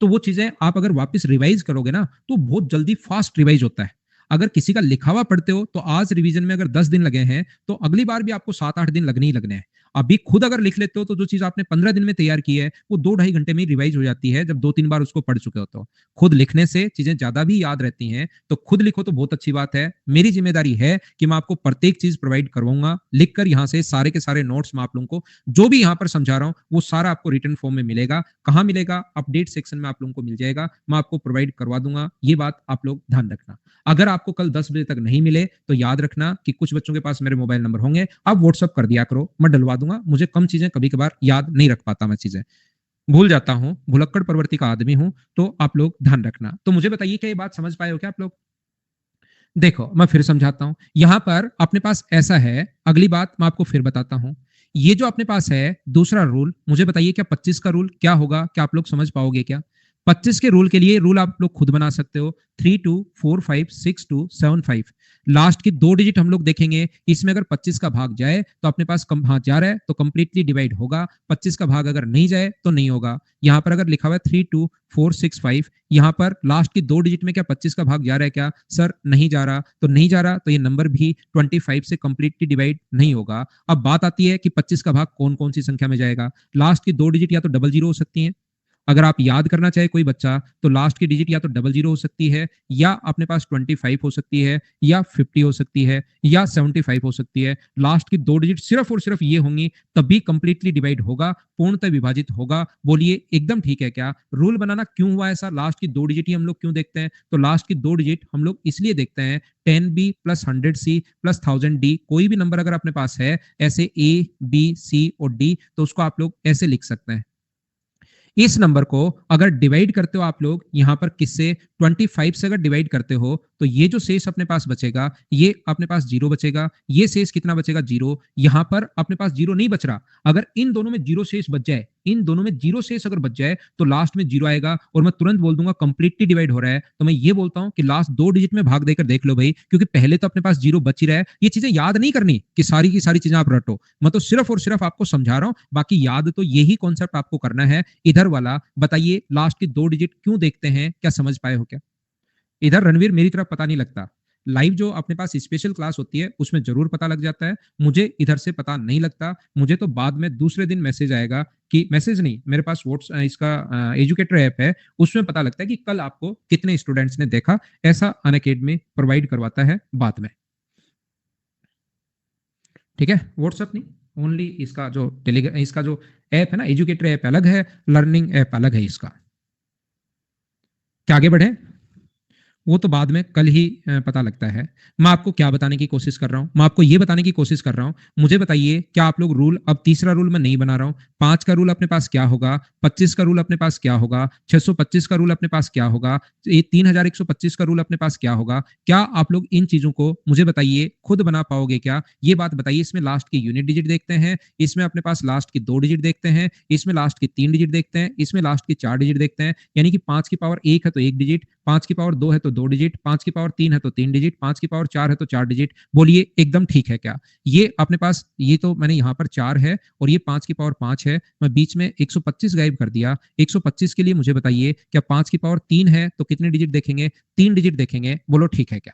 तो वो चीजें आप अगर वापस रिवाइज करोगे ना तो बहुत जल्दी फास्ट रिवाइज होता है। अगर किसी का लिखा हुआ पढ़ते हो तो आज रिवीजन में अगर 10 दिन लगे हैं तो अगली बार भी आपको 7-8 दिन लगने ही लगने हैं। अभी खुद अगर लिख लेते हो तो जो चीज आपने 15 दिन में तैयार की है वो 2-2.5 घंटे में ही रिवाइज हो जाती है, जब 2-3 बार उसको पढ़ चुके होते हो। खुद लिखने से चीजें ज्यादा भी याद रहती हैं, तो खुद लिखो तो बहुत अच्छी बात है। मेरी जिम्मेदारी है कि मैं आपको प्रत्येक चीज प्रोवाइड करवाऊंगा, लिखकर यहाँ से सारे के सारे नोट्स मैं आप लोगों को जो भी यहाँ पर समझा रहा हूँ वो सारा आपको रिटर्न फॉर्म में मिलेगा। कहाँ मिलेगा? अपडेट सेक्शन में आप लोगों को मिल जाएगा, मैं आपको प्रोवाइड करवा दूंगा। ये बात आप लोग ध्यान रखना। अगर आपको कल 10 बजे तक नहीं मिले तो याद रखना कि कुछ बच्चों के पास मेरे मोबाइल नंबर होंगे, आप व्हाट्सअप कर दिया करो, मैं डलवा दूंगा। मुझे कम चीजें कभी कभार याद नहीं रख पाता, मैं चीजें भूल जाता हूँ, भुलक्कड़ प्रवृत्ति का आदमी हूं, तो आप लोग ध्यान रखना। तो मुझे बताइए क्या ये बात समझ पाए हो क्या आप लोग? देखो मैं फिर समझाता हूं, यहां पर अपने पास ऐसा है, अगली बात मैं आपको फिर बताता हूं। ये जो अपने पास है दूसरा रूल, मुझे बताइए क्या 25 का रूल क्या होगा, क्या आप लोग समझ पाओगे क्या? 25 के रूल के लिए रूल आप लोग खुद बना सकते हो, 3 2 4 5 6 2 7 5। लास्ट की 2 डिजिट हम लोग देखेंगे, इसमें अगर 25 का भाग जाए तो अपने पास कम भाग जा रहा है तो कंप्लीटली डिवाइड होगा, 25 का भाग अगर नहीं जाए तो नहीं होगा। यहाँ पर अगर लिखा हुआ है 3 2 4 6 5, यहाँ पर लास्ट की 2 डिजिट में क्या 25 का भाग जा रहा है क्या? सर नहीं जा रहा, तो नहीं जा रहा तो ये नंबर भी 25 से कंप्लीटली डिवाइड नहीं होगा। अब बात आती है कि 25 का भाग कौन कौन सी संख्या में जाएगा। लास्ट की 2 डिजिट या तो डबल जीरो हो सकती है, अगर आप याद करना चाहे कोई बच्चा तो लास्ट की डिजिट या तो डबल जीरो हो सकती है, या अपने पास 25 हो सकती है, या 50 हो सकती है, या 75 हो सकती है। लास्ट की 2 डिजिट सिर्फ और सिर्फ ये होंगी, तभी कंप्लीटली डिवाइड होगा, पूर्णतः विभाजित होगा। बोलिए एकदम ठीक है क्या? रूल बनाना क्यों हुआ ऐसा, लास्ट की 2 डिजिट ही हम लोग क्यों देखते हैं? तो लास्ट की 2 डिजिट हम लोग इसलिए देखते हैं, 10B plus 100C plus 1000D, कोई भी नंबर अगर अपने पास है ऐसे A B C और D, तो उसको आप लोग ऐसे लिख सकते हैं। इस नंबर को अगर डिवाइड करते हो आप लोग यहां पर किससे, 25 से अगर डिवाइड करते हो तो ये जो शेष अपने पास बचेगा, ये अपने पास 0 बचेगा, ये शेष कितना बचेगा? 0। यहां पर अपने पास 0 नहीं बच रहा, अगर इन दोनों में 0 शेष बच जाए, इन दोनों में 0 शेष अगर बच जाए तो लास्ट में 0 आएगा और मैं तुरंत बोल दूंगा कंप्लीटली डिवाइड हो रहा है। तो मैं ये बोलता हूं कि लास्ट 2 डिजिट में भाग देकर देख लो भाई, क्योंकि पहले तो अपने पास 0 बच ही रहा है। ये चीजें याद नहीं करनी कि सारी की सारी चीजें आप रटो, मैं तो सिर्फ और सिर्फ आपको समझा रहा हूं, बाकी याद तो यही कॉन्सेप्ट आपको करना है। इधर वाला बताइए, लास्ट की 2 डिजिट क्यों देखते हैं, क्या समझ पाए हो क्या? इधर रणवीर मेरी तरफ पता नहीं लगता, लाइव जो अपने पास स्पेशल क्लास होती है उसमें जरूर पता लग जाता है, मुझे इधर से पता नहीं लगता। मुझे तो बाद में दूसरे दिन मैसेज आएगा कि मैसेज नहीं, मेरे पास व्हाट्सएप इसका एजुकेटर ऐप है, उसमें पता लगता है कि कल आपको कितने स्टूडेंट्स ने देखा। ऐसा अनअकैडमी प्रोवाइड करवाता है बाद में। ठीक है, व्हाट्सएप नहीं, ओनली इसका जो टेलीग्राम, इसका जो ऐप है ना, एजुकेटर ऐप अलग है, लर्निंग ऐप अलग है इसका। क्या आगे बढ़े? वो तो बाद में कल ही पता लगता है। मैं आपको क्या बताने की कोशिश कर रहा हूं, मैं आपको ये बताने की कोशिश कर रहा हूं, मुझे बताइए क्या आप लोग रूल, अब तीसरा रूल मैं नहीं बना रहा हूं, 5 का रूल अपने पास क्या होगा, 25 का रूल अपने पास क्या होगा, 625 का रूल अपने पास क्या होगा, 3125 का रूल अपने पास क्या होगा। क्या आप लोग इन चीजों को मुझे बताइए खुद बना पाओगे क्या? ये बात बताइए। इसमें लास्ट की यूनिट डिजिट देखते हैं, इसमें अपने पास लास्ट की 2 डिजिट देखते हैं, इसमें लास्ट की 3 डिजिट देखते हैं, इसमें लास्ट की 4 डिजिट देखते हैं। यानी कि 5 की पावर 1 है तो 1 डिजिट, 5 की पावर 2 है तो 2 डिजिट, 5 की पावर 3 है तो 3 डिजिट, 5 की पावर 4 है तो 4 डिजिट। बोलिए एकदम ठीक है क्या? ये अपने पास, ये तो मैंने यहाँ पर 4 है और ये 5 की पावर 5 है, मैं बीच में 125 गायब कर दिया। 125 के लिए मुझे बताइए क्या 5 की पावर 3 है तो कितने डिजिट देखेंगे? 3 डिजिट देखेंगे। बोलो ठीक है क्या?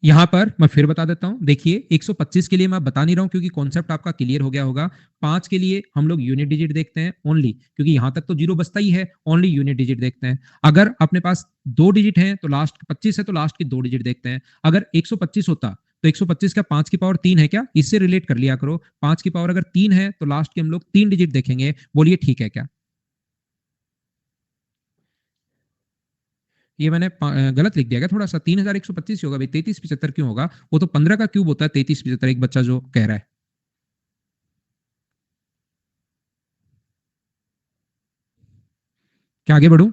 यहां पर मैं फिर बता देता हूं, देखिए 125 के लिए मैं बता नहीं रहा हूं क्योंकि कॉन्सेप्ट आपका क्लियर हो गया होगा। 5 के लिए हम लोग यूनिट डिजिट देखते हैं ओनली, क्योंकि यहां तक तो जीरो बचता ही है, ओनली यूनिट डिजिट देखते हैं। अगर अपने पास 2 डिजिट है तो लास्ट 25 है तो लास्ट की 2 डिजिट देखते हैं। अगर 125 होता तो 125 का 5 की पावर 3 है क्या? इससे रिलेट कर लिया करो। 5 की पावर अगर 3 है तो लास्ट के हम लोग 3 डिजिट देखेंगे। बोलिए ठीक है क्या? ये मैंने गलत लिख दिया क्या थोड़ा सा? 3125 होगा भाई, 3375 क्यों होगा? वो तो 15 का क्यूब होता है 3375, एक बच्चा जो कह रहा है। क्या आगे बढ़ू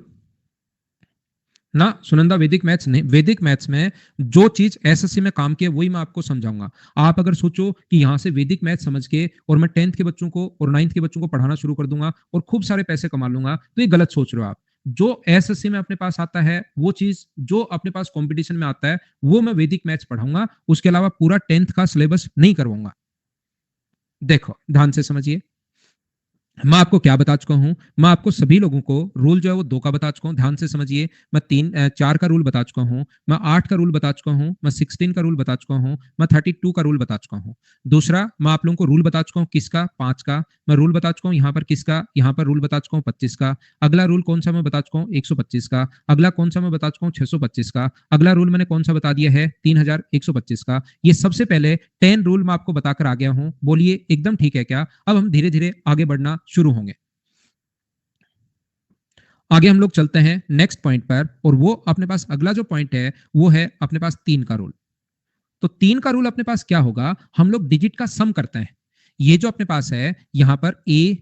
ना? सुनंदा, वैदिक मैथ्स नहीं, वैदिक मैथ्स में जो चीज एसएससी में काम की है वही मैं आपको समझाऊंगा। आप अगर सोचो कि यहां से वैदिक मैथ्स समझ के और मैं 10th के बच्चों को और 9th के बच्चों को पढ़ाना शुरू कर दूंगा और खूब सारे पैसे कमा लूंगा, तो ये गलत सोच रहे हो आप। जो एसएससी में अपने पास आता है वो चीज, जो अपने पास कंपटीशन में आता है वो मैं वैदिक मैथ्स पढ़ाऊंगा, उसके अलावा पूरा 10th का सिलेबस नहीं करवाऊंगा। देखो ध्यान से समझिए, मैं आपको क्या बता चुका हूं, मैं आपको सभी लोगों को रूल जो है वो 2 का बता चुका हूं। ध्यान से समझिए, मैं 4 का रूल बता चुका हूं, मैं 8 का रूल बता चुका हूं, मैं 16 का रूल बता चुका हूं, मैं 32 का रूल बता चुका हूं। दूसरा, मैं आप लोगों को रूल बता चुका हूं किसका? 5 का। मैं रूल बता चुका हूं यहाँ पर किसका? यहाँ पर रूल बता चुका हूं 25 का। अगला रूल कौन सा मैं बता चुका हूं? 125 का। अगला कौन सा मैं बता चुका हूं? 625 का। अगला रूल मैंने कौन सा बता दिया है? 3125 का। ये सबसे पहले 10 रूल मैं आपको बताकर आ गया हूं। बोलिए एकदम ठीक है क्या? अब हम धीरे धीरे आगे बढ़ना शुरू होंगे। आगे हम लोग चलते हैं नेक्स्ट पॉइंट पर, और वो अपने पास अगला जो पॉइंट है वो है अपने पास 3 का रूल। तो 3 का रूल अपने पास क्या होगा? हम लोग डिजिट का सम करते हैं। ये जो अपने पास है यहां पर ए,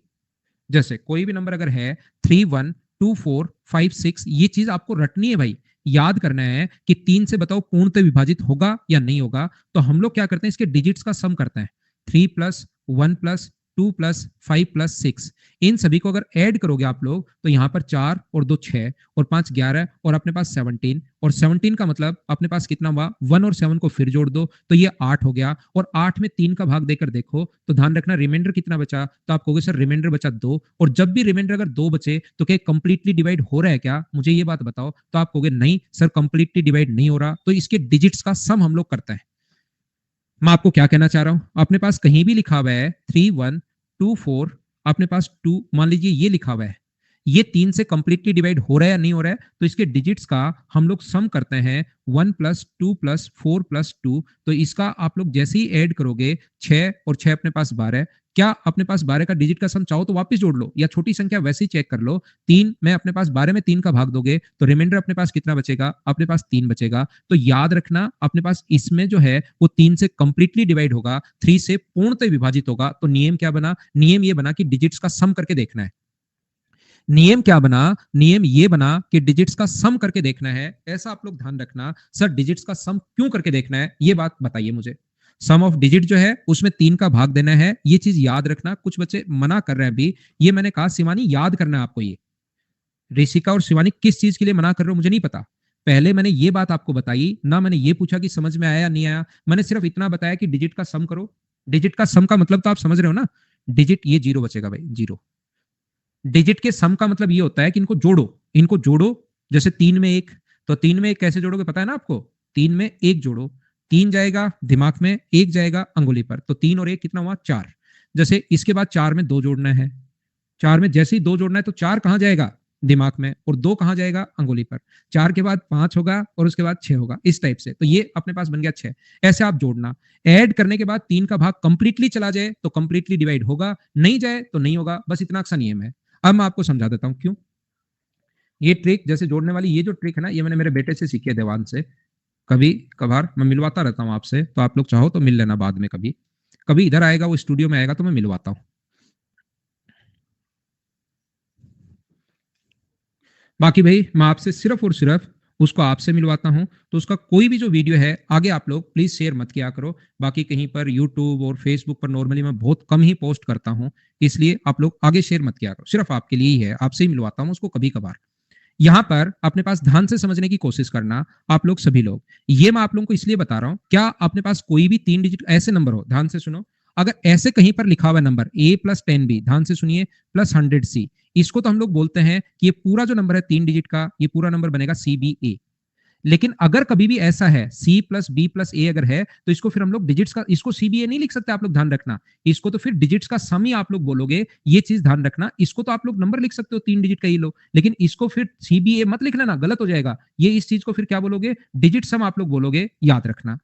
जैसे कोई भी नंबर अगर है 3 1 2 4 5 6, ये चीज आपको रटनी है भाई, याद करना है कि 3 से बताओ पूर्णतः विभाजित होगा या नहीं होगा। तो हम लोग क्या करते हैं, इसके डिजिट्स का सम करते हैं। 3 प्लस 1 प्लस 2 प्लस 5 प्लस 6, इन सभी को अगर ऐड करोगे आप लोग तो यहाँ पर 4 और 2 6 और 5 11 और अपने पास 17, और 17 का मतलब अपने पास कितना हुआ? 1 और 7 को फिर जोड़ दो तो ये 8 हो गया, और 8 में 3 का भाग देकर देखो तो ध्यान रखना रिमाइंडर कितना बचा? तो आप कहोगे सर रिमाइंडर बचा 2, और जब भी रिमाइंडर अगर 2 बचे तो क्या कंप्लीटली डिवाइड हो रहा है क्या? मुझे ये बात बताओ। तो आप कहोगे नहीं सर कंप्लीटली डिवाइड नहीं हो रहा, तो इसके डिजिट्स का सम हम लोग करते हैं। मैं आपको क्या कहना चाह रहा हूं, अपने पास कहीं भी लिखा हुआ है 3 1 2 4, अपने पास 2 मान लीजिए ये लिखा हुआ है, ये 3 से कंप्लीटली डिवाइड हो रहा है या नहीं हो रहा है, तो इसके डिजिट्स का हम लोग सम करते हैं 1 प्लस 2 प्लस 4 प्लस 2। तो इसका आप लोग जैसे ही ऐड करोगे 6 और 6 अपने पास 12, क्या अपने पास 12 का डिजिट का सम चाहो तो वापस जोड़ लो, या छोटी संख्या वैसे ही चेक कर लो। 3 में अपने पास 12 में 3 का भाग दोगे तो रिमाइंडर अपने पास कितना बचेगा? अपने पास 3 बचेगा। तो याद रखना अपने पास इसमें जो है वो 3 से कंप्लीटली डिवाइड होगा, 3 से पूर्णतः विभाजित होगा। तो नियम क्या बना? नियम ये बना कि डिजिट्स का सम करके देखना है। नियम क्या बना? नियम ये बना कि डिजिट्स का सम करके देखना है। ऐसा आप लोग ध्यान रखना। सर डिजिट्स का सम क्यों करके देखना है, ये बात बताइए मुझे। सम ऑफ डिजिट जो है उसमें 3 का भाग देना है, ये चीज याद रखना। कुछ बच्चे मना कर रहे हैं अभी, ये मैंने कहा शिवानी याद करना है आपको। ये ऋषिका और शिवानी किस चीज के लिए मना कर रहे हो मुझे नहीं पता। पहले मैंने ये बात आपको बताई ना, मैंने ये पूछा कि समझ में आया या नहीं आया। मैंने सिर्फ इतना बताया कि डिजिट का सम करो। डिजिट का सम का मतलब तो आप समझ रहे हो ना, डिजिट ये जीरो बचेगा भाई, जीरो। डिजिट के सम का मतलब ये होता है कि इनको जोड़ो, इनको जोड़ो। जैसे 3 में 1, तो 3 में 1 कैसे जोड़ोगे पता है ना आपको? 3 में 1 जोड़ो, 3 जाएगा दिमाग में, 1 जाएगा अंगुली पर, तो 3 और 1 कितना हुआ? 4। जैसे इसके बाद 4 में 2 जोड़ना है, 4 में जैसे ही 2 जोड़ना है तो 4 कहां जाएगा? दिमाग में, और 2 कहां जाएगा? अंगुली पर। 4 के बाद 5 होगा और उसके बाद 6 होगा, इस टाइप से। तो ये अपने पास बन गया 6। ऐसे आप जोड़ना। ऐड करने के बाद 3 का भाग कंप्लीटली चला जाए तो कंप्लीटली डिवाइड होगा, नहीं जाए तो नहीं होगा, बस इतना सा नियम है। अब मैं आपको समझा देता हूं क्यों। ये ट्रिक जैसे जोड़ने वाली ये जो ट्रिक है ना, ये मैंने मेरे बेटे से सीखी है, देवान से। कभी कभार मैं मिलवाता रहता हूँ आपसे, तो आप लोग चाहो तो मिल लेना बाद में कभी। कभी इधर आएगा, वो स्टूडियो में आएगा तो मैं मिलवाता हूँ। बाकी भाई मैं आपसे सिर्फ और सिर्फ उसको आपसे मिलवाता हूं, तो उसका कोई भी जो वीडियो है आगे आप लोग प्लीज शेयर मत किया करो। बाकी कहीं पर यूट्यूब और फेसबुक पर नॉर्मली मैं बहुत कम ही पोस्ट करता हूं, इसलिए आप लोग आगे शेयर मत किया करो। सिर्फ आपके लिए ही है, आपसे ही मिलवाता हूं उसको कभी कभार। यहाँ पर अपने पास ध्यान से समझने की कोशिश करना, आप लोग सभी लोग। ये मैं आप लोगों को इसलिए बता रहा हूं, क्या अपने पास कोई भी 3 डिजिट ऐसे नंबर हो, ध्यान से सुनो। अगर ऐसे कहीं पर लिखा हुआ नंबर A+10B, ध्यान से सुनिए, +100C, इसको तो हम लोग बोलते हैं कि ये पूरा जो नंबर है 3 डिजिट का, ये पूरा नंबर बनेगा CBA। लेकिन अगर कभी भी ऐसा है C+B+A अगर है, तो इसको फिर हम लोग डिजिट्स का, इसको CBA नहीं लिख सकते, आप लोग ध्यान रखना। इसको तो फिर डिजिट्स का सम ही आप लोग बोलोगे, ये चीज ध्यान रखना। इसको तो आप लोग नंबर लिख सकते हो 3 डिजिट का ही लो, लेकिन इसको फिर CBA मत लिख लेना, गलत हो जाएगा ये। इस चीज को फिर क्या बोलोगे? डिजिट सम आप लोग बोलोगे, याद रखना।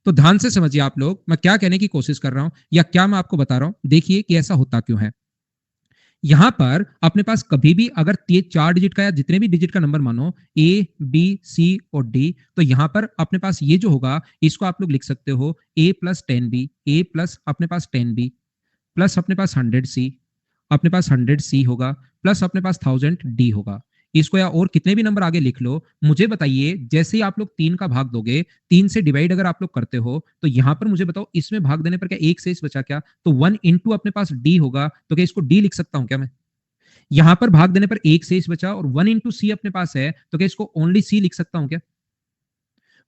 तो ध्यान से समझिए आप लोग, मैं क्या कहने की कोशिश कर रहा हूं या क्या मैं आपको बता रहा हूं, देखिए कि ऐसा होता क्यों है। यहां पर अपने पास कभी भी अगर 4 डिजिट का या जितने भी डिजिट का नंबर मानो, A, B, C और D, तो यहां पर अपने पास ये जो होगा, इसको आप लोग लिख सकते हो A+10B, A प्लस अपने पास 10B, प्लस अपने पास 100C, अपने पास 100C होगा, प्लस अपने पास 1000D होगा। इसको या और कितने भी नंबर आगे लिख लो, मुझे बताइए जैसे ही आप लोग 3 का भाग दोगे, 3 से डिवाइड अगर आप लोग करते हो, तो यहां पर मुझे बताओ इसमें भाग देने पर क्या एक शेष बचा क्या? तो 1 इंटू अपने पास D होगा, तो क्या इसको D लिख सकता हूं क्या मैं? यहां पर भाग देने पर एक शेष बचा, और 1 इंटू सी अपने पास है, तो क्या इसको ओनली सी लिख सकता हूं क्या?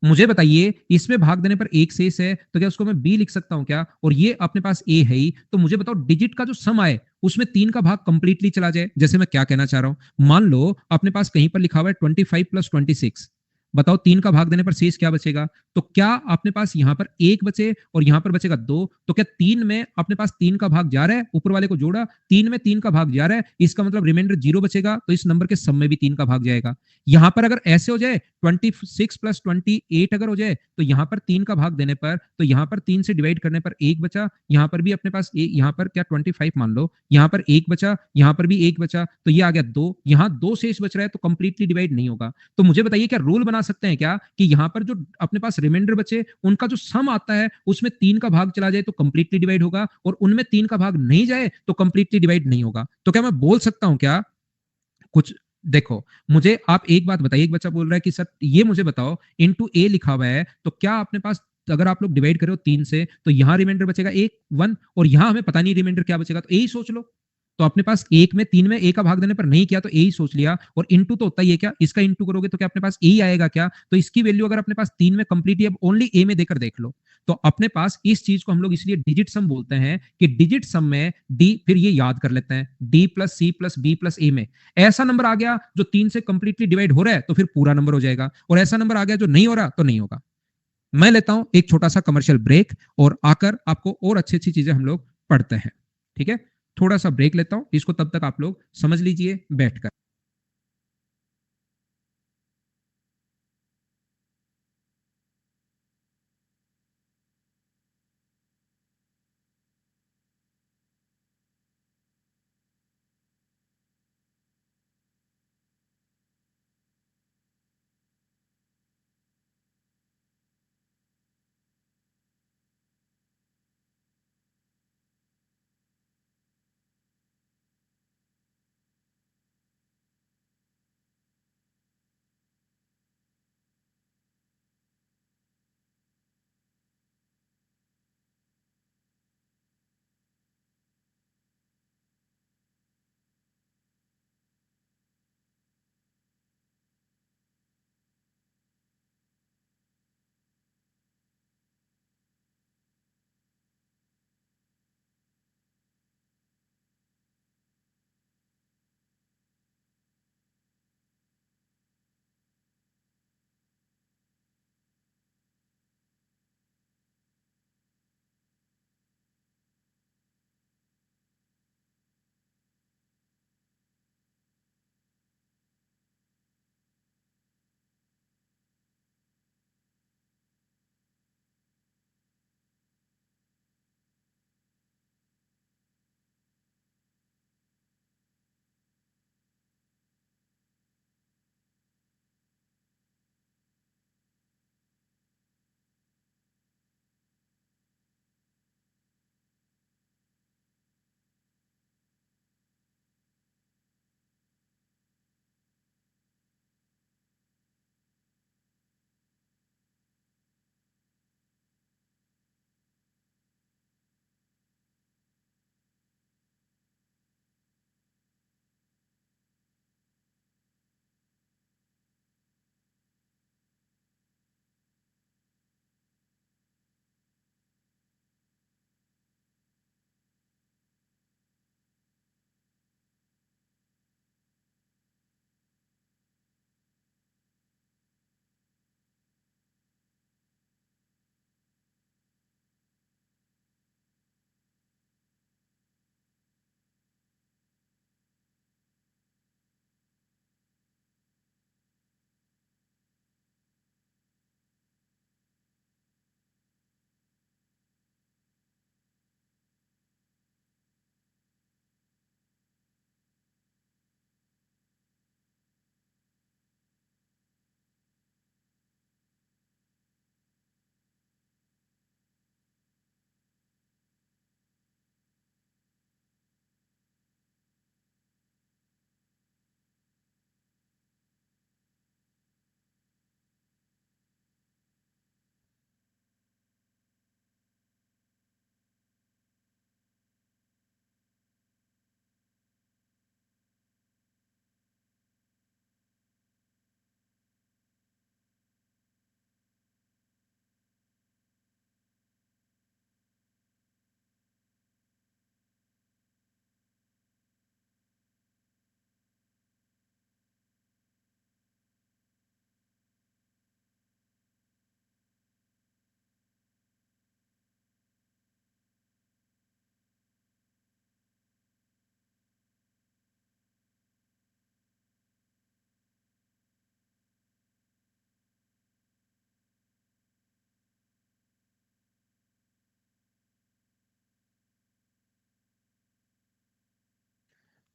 मुझे बताइए इसमें भाग देने पर एक शेष है, तो क्या उसको मैं बी लिख सकता हूं क्या? और ये अपने पास ए है ही, तो मुझे बताओ डिजिट का जो सम आए उसमें 3 का भाग कंप्लीटली चला जाए। जैसे मैं क्या कहना चाह रहा हूं, मान लो अपने पास कहीं पर लिखा हुआ है 25+26, बताओ 3 का भाग देने पर शेष क्या बचेगा? तो क्या अपने पास यहां पर एक बचे और यहां पर बचेगा 2, तो क्या 3 में अपने पास 3 का भाग जा रहा है, ऊपर वाले को जोड़ा, 3 में 3 का भाग जा रहा है, इसका मतलब रिमाइंडर 0 बचेगा, तो इस नंबर के सम में भी 3 का भाग जाएगा। यहां पर अगर ऐसे हो जाए 26+28 अगर हो जाए, तो यहां पर 3 का भाग देने पर, तो यहां पर 3 से डिवाइड करने पर एक बचा, यहां पर भी अपने पास यहां पर क्या 25 मान लो, यहां पर एक बचा, यहां पर भी एक बचा, तो ये आ गया 2, यहां 2 शेष बच रहा है, तो कंप्लीटली डिवाइड नहीं होगा। तो मुझे बताइए क्या रूल बना सकते हैं क्या कि यहां पर जो अपने पास रिमाइंडर बचे उनका जो सम आता है उसमें 3 का भाग चला जाए तो कंप्लीटली डिवाइड होगा, और उनमें 3 का भाग नहीं जाए तो कंप्लीटली डिवाइड नहीं होगा। तो क्या मैं बोल सकता हूं क्या कुछ? देखो, मुझे आप एक बात बताइए, एक बच्चा बोल रहा है कि सर ये मुझे बताओ, इनटू ए लिखा हुआ है, तो क्या अपने पास अगर आप लोग डिवाइड करो 3 से, तो यहां रिमाइंडर बचेगा एक 1, और यहां हमें पता नहीं रिमाइंडर क्या बचेगा, तो ए ही सोच लो। तो अपने पास एक में 3 में ए का भाग देने पर नहीं किया तो ए ही सोच लिया, और इंटू तो होता ही है, क्या इसका इंटू करोगे तो क्या अपने पास ए ही आएगा क्या? तो इसकी वैल्यू अगर अपने पास 3 में कंप्लीटली अब ओनली ए में देकर देख लो, तो अपने पास इस चीज को हम लोग इसलिए डिजिट सम बोलते हैं कि डिजिट सम में डी, फिर ये याद कर लेते हैं, D+C+B+A में ऐसा नंबर आ गया जो 3 से कंप्लीटली डिवाइड हो रहा है तो फिर पूरा नंबर हो जाएगा, और ऐसा नंबर आ गया जो नहीं हो रहा तो नहीं होगा। मैं लेता हूं एक छोटा सा कमर्शियल ब्रेक, और आकर आपको और अच्छी अच्छी चीजें हम लोग पढ़ते हैं। ठीक है, थोड़ा सा ब्रेक लेता हूं, इसको तब तक आप लोग समझ लीजिए बैठकर।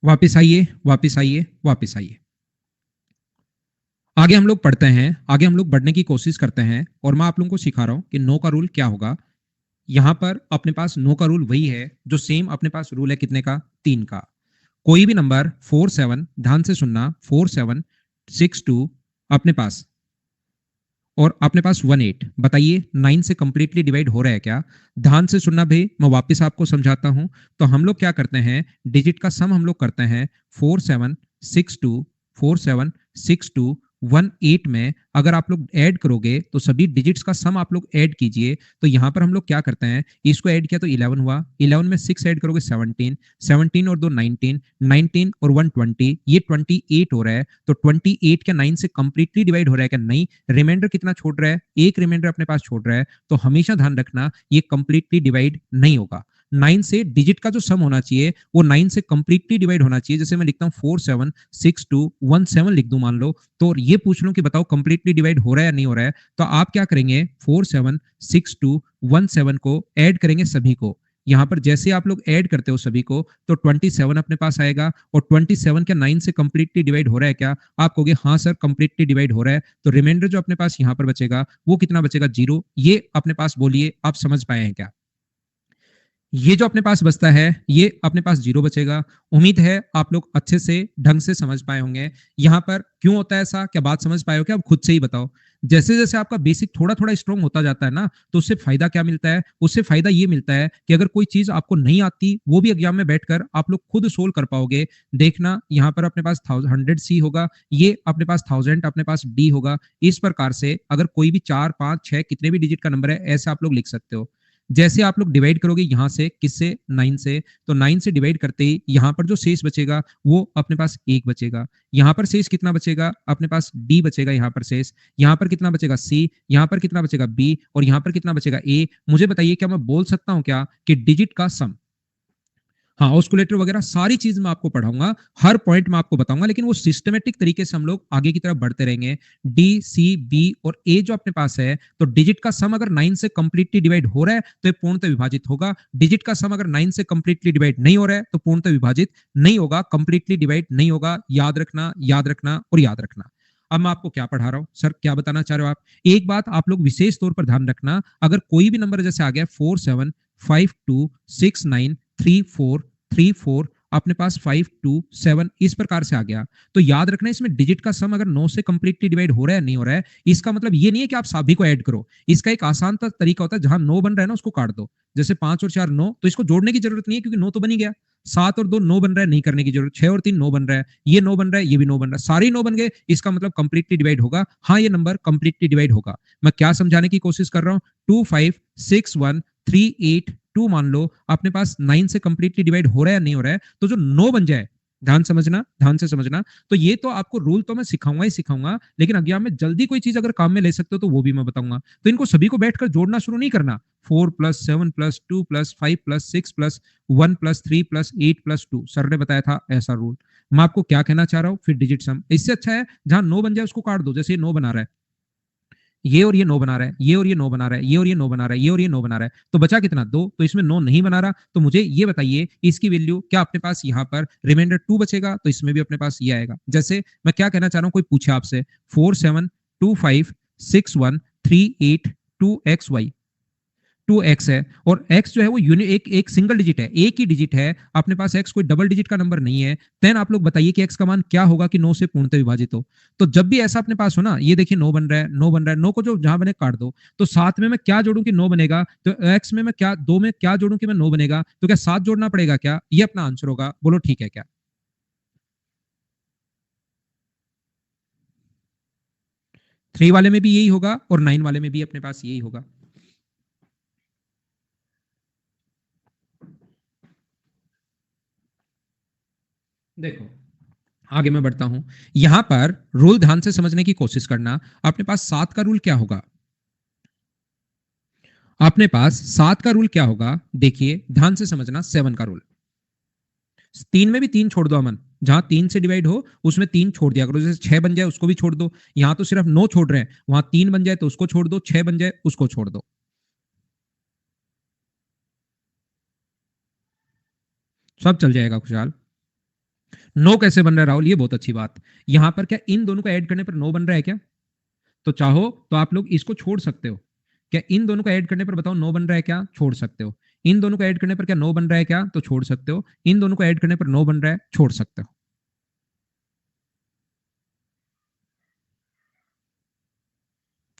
वापिस आइए, वापिस आइए, वापिस आइए। आगे हम लोग पढ़ते हैं, आगे हम लोग बढ़ने की कोशिश करते हैं और मैं आप लोगों को सिखा रहा हूं कि नो का रूल क्या होगा। यहां पर अपने पास नो का रूल वही है जो सेम अपने पास रूल है कितने का, 3 का। कोई भी नंबर 47, ध्यान से सुनना, 4762 अपने पास, और अपने पास 18, बताइए 9 से कंप्लीटली डिवाइड हो रहा है क्या? ध्यान से सुनना भाई, मैं वापस आपको समझाता हूं। तो हम लोग क्या करते हैं, डिजिट का सम हम लोग करते हैं 4762, 4762 18 में अगर आप लोग ऐड करोगे तो सभी डिजिट्स का सम आप लोग ऐड कीजिए। तो यहां पर हम लोग क्या करते हैं, इसको ऐड किया तो 11 हुआ, 11 में 6 ऐड करोगे 17, 17 और 2 19, 19 और 1 20, ये 28 हो रहा है। तो 28 क्या 9 से कंप्लीटली डिवाइड हो रहा है क्या? नहीं। रिमाइंडर कितना छोड़ रहा है? एक रिमाइंडर अपने पास छोड़ रहा है। तो हमेशा ध्यान रखना ये कंप्लीटली डिवाइड नहीं होगा। 9 से डिजिट का जो सम होना चाहिए वो 9 से कंप्लीटली डिवाइड होना चाहिए। जैसे मैं लिखता हूँ 476217 लिख दूं मान लो, तो ये पूछ लूं कि बताओ कंप्लीटली डिवाइड हो रहा है या नहीं हो रहा है, तो आप क्या करेंगे, 476217 को ऐड करेंगे सभी को। यहां पर जैसे आप लोग ऐड करते हो सभी को तो 27 अपने पास आएगा, और 27 क्या 9 से कंप्लीटली डिवाइड हो रहा है क्या? आप कहोगे हाँ सर कंप्लीटली डिवाइड हो रहा है। तो रिमाइंडर जो अपने पास यहां पर बचेगा वो कितना बचेगा, 0। ये अपने पास बोलिए आप समझ पाए हैं क्या? ये जो अपने पास बचता है ये अपने पास 0 बचेगा। उम्मीद है आप लोग अच्छे से ढंग से समझ पाए होंगे। यहां पर क्यों होता है ऐसा, क्या बात समझ पाए हो क्या? आप खुद से ही बताओ। जैसे जैसे आपका बेसिक थोड़ा थोड़ा स्ट्रॉन्ग होता जाता है ना, तो उससे फायदा क्या मिलता है? उससे फायदा ये मिलता है कि अगर कोई चीज आपको नहीं आती वो भी एग्जाम में बैठकर आप लोग खुद सोल्व कर पाओगे। देखना यहाँ पर अपने पास 100 सी होगा, ये अपने पास 1000 अपने पास डी होगा। इस प्रकार से अगर कोई भी 4 5 6 कितने भी डिजिट का नंबर है ऐसे आप लोग लिख सकते हो। जैसे आप लोग डिवाइड करोगे यहां से, किससे, 9 से, तो 9 से डिवाइड करते ही यहां पर जो शेष बचेगा वो अपने पास 1 बचेगा। यहां पर शेष कितना बचेगा, अपने पास डी बचेगा। यहां पर शेष, यहां पर कितना बचेगा, सी, यहां पर कितना बचेगा, बी, और यहां पर कितना बचेगा, ए। मुझे बताइए क्या मैं बोल सकता हूं क्या कि डिजिट का सम, हाँ ऑस्कुलेटर वगैरह सारी चीज मैं आपको पढ़ाऊंगा, हर पॉइंट में आपको बताऊंगा, लेकिन वो सिस्टमेटिक तरीके से हम लोग आगे की तरफ बढ़ते रहेंगे। डी, सी, बी और ए जो अपने पास है, तो डिजिट का सम अगर 9 से कंप्लीटली डिवाइड हो रहा है तो ये पूर्णतः विभाजित होगा। डिजिट का सम अगर 9 से कंप्लीटली डिवाइड नहीं हो रहा है तो पूर्णतः विभाजित नहीं होगा, कंप्लीटली डिवाइड नहीं होगा। याद रखना, याद रखना और याद रखना। अब मैं आपको क्या पढ़ा रहा हूं, सर क्या बताना चाह रहे हो आप? एक बात आप लोग विशेष तौर पर ध्यान रखना, अगर कोई भी नंबर जैसे आ गया 4752693434 अपने पास 527 इस प्रकार से आ गया, तो याद रखना इसमें डिजिट का सम अगर 9 से कंप्लीटली डिवाइड हो रहा है नहीं हो रहा है, इसका मतलब ये नहीं है कि आप सभी को ऐड करो। इसका एक आसान तरीका होता है, जहां 9 बन रहा है ना उसको काट दो। जैसे 5 और 4 9, तो इसको जोड़ने की जरूरत नहीं है क्योंकि 9 तो बन ही गया। 7 और 2 9 बन रहा है, नहीं करने की जरूरत। 6 और 3 9 बन रहा है, ये 9 बन रहा है, ये भी 9 बन रहा है, सारे 9 बन गए, इसका मतलब कंप्लीटली डिवाइड होगा। हाँ ये नंबर कंप्लीटली डिवाइड होगा। मैं क्या समझाने की कोशिश कर रहा हूं, 2561382 मान लो अपने पास 9 से कंप्लीटली डिवाइड हो रहा है या नहीं हो रहा है, तो जो 9 बन जाए, ध्यान समझना, ध्यान से समझना। तो ये तो आपको रूल तो मैं सिखाऊंगा ही सिखाऊंगा, लेकिन एग्जाम में जल्दी कोई चीज अगर काम में ले सकते हो तो वो भी मैं बताऊंगा। तो इनको सभी को बैठकर जोड़ना शुरू नहीं करना। 4+7+2+5+6+1+3+8+2 सर ने बताया था ऐसा रूल। मैं आपको क्या कहना चाह रहा हूँ, फिर डिजिट सम, इससे अच्छा है जहां 9 बन जाए उसको काट दो। जैसे ये 9 बना रहा है, ये और ये 9 बना रहा है, ये और ये 9 बना रहा है, ये और ये 9 बना रहा है, ये और ये 9 बना रहा है, तो बचा कितना, 2। तो इसमें 9 नहीं बना रहा, तो मुझे ये बताइए इसकी वैल्यू क्या अपने पास यहाँ पर रिमाइंडर 2 बचेगा, तो इसमें भी अपने पास ये आएगा। जैसे मैं क्या कहना चाह रहा हूँ, कोई पूछे आपसे 47256138 2x है, और x जो है वो यूनि एक एक सिंगल डिजिट है, एक ही डिजिट है अपने पास, x कोई डबल डिजिट का नंबर नहीं है। देन आप लोग बताइए कि x का मान क्या होगा कि 9 से पूर्णतः विभाजित हो। तो जब भी ऐसा अपने पास हो ना, ये देखिए 9 बन रहा है, 9 बन रहा है, 9 को जो जहां बने काट दो। तो 7 में मैं क्या जोड़ूं कि 9 बनेगा, तो x में मैं क्या 2 में क्या जोड़ूं कि मैं 9 बनेगा, तो क्या 7 जोड़ना पड़ेगा क्या? ये अपना आंसर होगा, बोलो ठीक है क्या? 3 वाले में भी यही होगा और 9 वाले में भी अपने पास यही होगा। देखो आगे मैं बढ़ता हूं, यहां पर रूल ध्यान से समझने की कोशिश करना। अपने पास 7 का रूल क्या होगा, अपने पास 7 का रूल क्या होगा, देखिए ध्यान से समझना। 7 का रूल, 3 में भी 3 छोड़ दो अमन, जहां 3 से डिवाइड हो उसमें 3 छोड़ दिया करो। जैसे 6 बन जाए उसको भी छोड़ दो, यहां तो सिर्फ 9 छोड़ रहे हैं, वहां 3 बन जाए तो उसको छोड़ दो, 6 बन जाए उसको छोड़ दो। सब चल जाएगा खुशहाल। 9 कैसे बन रहा है राहुल? ये बहुत अच्छी बात। यहां पर क्या इन दोनों को ऐड करने पर 9 बन रहा है क्या? तो चाहो तो आप लोग इसको छोड़ सकते हो। क्या इन दोनों को ऐड करने पर बताओ 9 बन रहा है क्या? छोड़ सकते हो। इन दोनों को ऐड करने पर क्या 9 बन रहा है क्या? तो छोड़ सकते हो। इन दोनों को ऐड करने पर 9 बन रहा है, छोड़ सकते हो।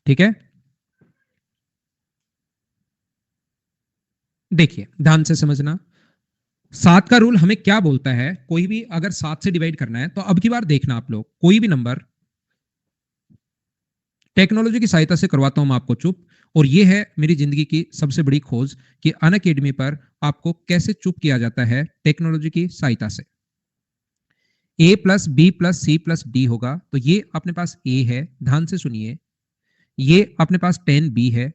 ठीक है, देखिए ध्यान से समझना। 7 का रूल हमें क्या बोलता है? कोई भी अगर 7 से डिवाइड करना है तो अब की बार देखना आप लोग, कोई भी नंबर टेक्नोलॉजी की सहायता से करवाता हूं मैं आपको चुप। और ये है मेरी जिंदगी की सबसे बड़ी खोज कि अनअकैडमी पर आपको कैसे चुप किया जाता है टेक्नोलॉजी की सहायता से। A plus b plus c plus d होगा, तो ये अपने पास ए है, ध्यान से सुनिए। ये अपने पास 10 बी है,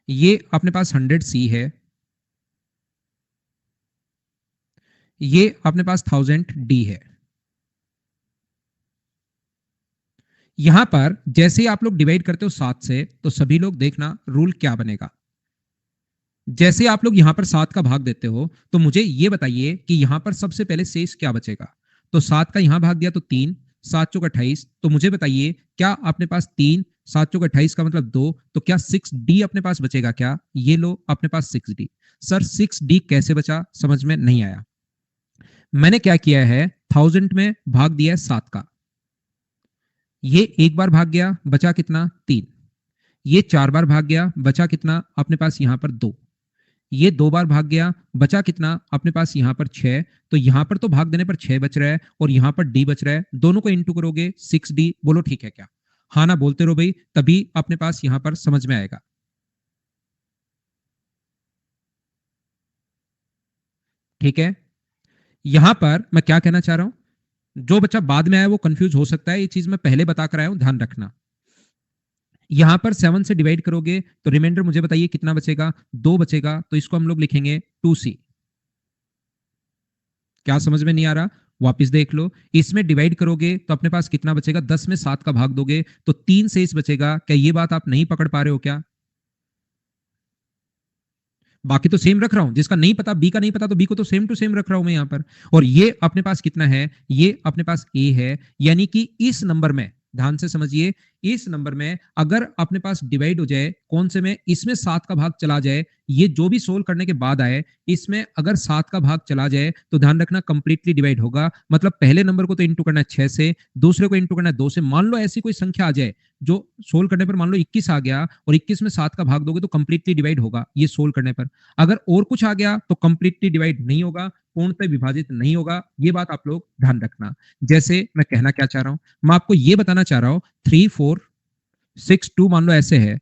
ये अपने पास 100 सी है, ये अपने पास 1000 डी है। यहां पर जैसे ही आप लोग डिवाइड करते हो 7 से, तो सभी लोग देखना रूल क्या बनेगा। जैसे आप लोग यहां पर 7 का भाग देते हो, तो मुझे यह बताइए कि यहां पर सबसे पहले शेष क्या बचेगा। तो 7 का यहां भाग दिया तो 3, 7 चौक 28। तो मुझे बताइए क्या अपने पास 3, 7 चौक 28 का मतलब 2, तो क्या 6D अपने पास बचेगा क्या? ये लो अपने पास 6D। सर 6D कैसे बचा, समझ में नहीं आया। मैंने क्या किया है, 1000 में भाग दिया है 7 का। ये एक बार भाग गया, बचा कितना? 3। ये 4 बार भाग गया, बचा कितना अपने पास यहां पर? 2। ये 2 बार भाग गया, बचा कितना अपने पास यहां पर? 6। तो यहां पर तो भाग देने पर 6 बच रहा है और यहां पर डी बच रहा है, दोनों को इंटू करोगे 6D। बोलो ठीक है क्या? हाँ ना बोलते रहो भाई, तभी अपने पास यहां पर समझ में आएगा। ठीक है, यहां पर मैं क्या कहना चाह रहा हूं, जो बच्चा बाद में आया वो कंफ्यूज हो सकता है, ये चीज मैं पहले बता कर आया हूं, ध्यान रखना। यहां पर 7 से डिवाइड करोगे तो रिमाइंडर मुझे बताइए कितना बचेगा? 2 बचेगा, तो इसको हम लोग लिखेंगे 2C। क्या समझ में नहीं आ रहा? वापस देख लो। इसमें डिवाइड करोगे तो अपने पास कितना बचेगा? 10 में 7 का भाग दोगे तो 3 शेष बचेगा। क्या ये बात आप नहीं पकड़ पा रहे हो क्या? बाकी तो सेम रख रहा हूं, जिसका नहीं पता, बी का नहीं पता, तो बी को तो सेम टू सेम रख रहा हूं मैं यहां पर। और ये अपने पास कितना है? ये अपने पास ए है। यानी कि इस नंबर में, ध्यान से समझिए, इस नंबर में अगर अपने पास डिवाइड हो जाए, कौन से में? इसमें 7 का भाग चला जाए, ये जो भी सोल्व करने के बाद आए, इसमें अगर 7 का भाग चला जाए तो ध्यान रखना कंप्लीटली डिवाइड होगा। मतलब पहले नंबर को तो इंटू करना है 6 से, दूसरे को इंटू करना है 2 से। मान लो ऐसी कोई संख्या आ जाए जो सोल्व करने पर मान लो 21 आ गया और 21 में 7 का भाग दोगे तो कंप्लीटली डिवाइड होगा ये सोल्व करने पर। अगर और कुछ आ गया तो कंप्लीटली डिवाइड नहीं होगा, पूर्णतः विभाजित नहीं होगा। ये बात आप लोग ध्यान रखना। जैसे मैं कहना क्या चाह रहा हूं, मैं आपको ये बताना चाह रहा हूं, 3 4 6 2 मान लो ऐसे है,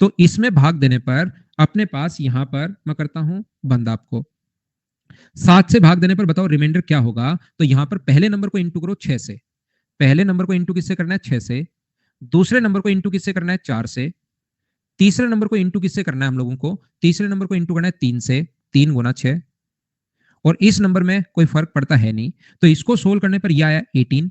तो इसमें भाग देने पर अपने पास यहां पर मैं करता हूं बंद आपको। 7 से भाग देने पर बताओ रिमाइंडर क्या होगा? तो यहां पर पहले नंबर को इंटू करो 6 से। पहले नंबर को इंटू किससे करना है? 6 से। दूसरे नंबर को इंटू किससे करना है? 4 से। तीसरे नंबर को इंटू किससे करना है हम लोगों को? तीसरे नंबर को इंटू करना है 3 से। 3 गुना 6। और इस नंबर में कोई फर्क पड़ता है नहीं, तो इसको सोल्व करने पर यह आया 18,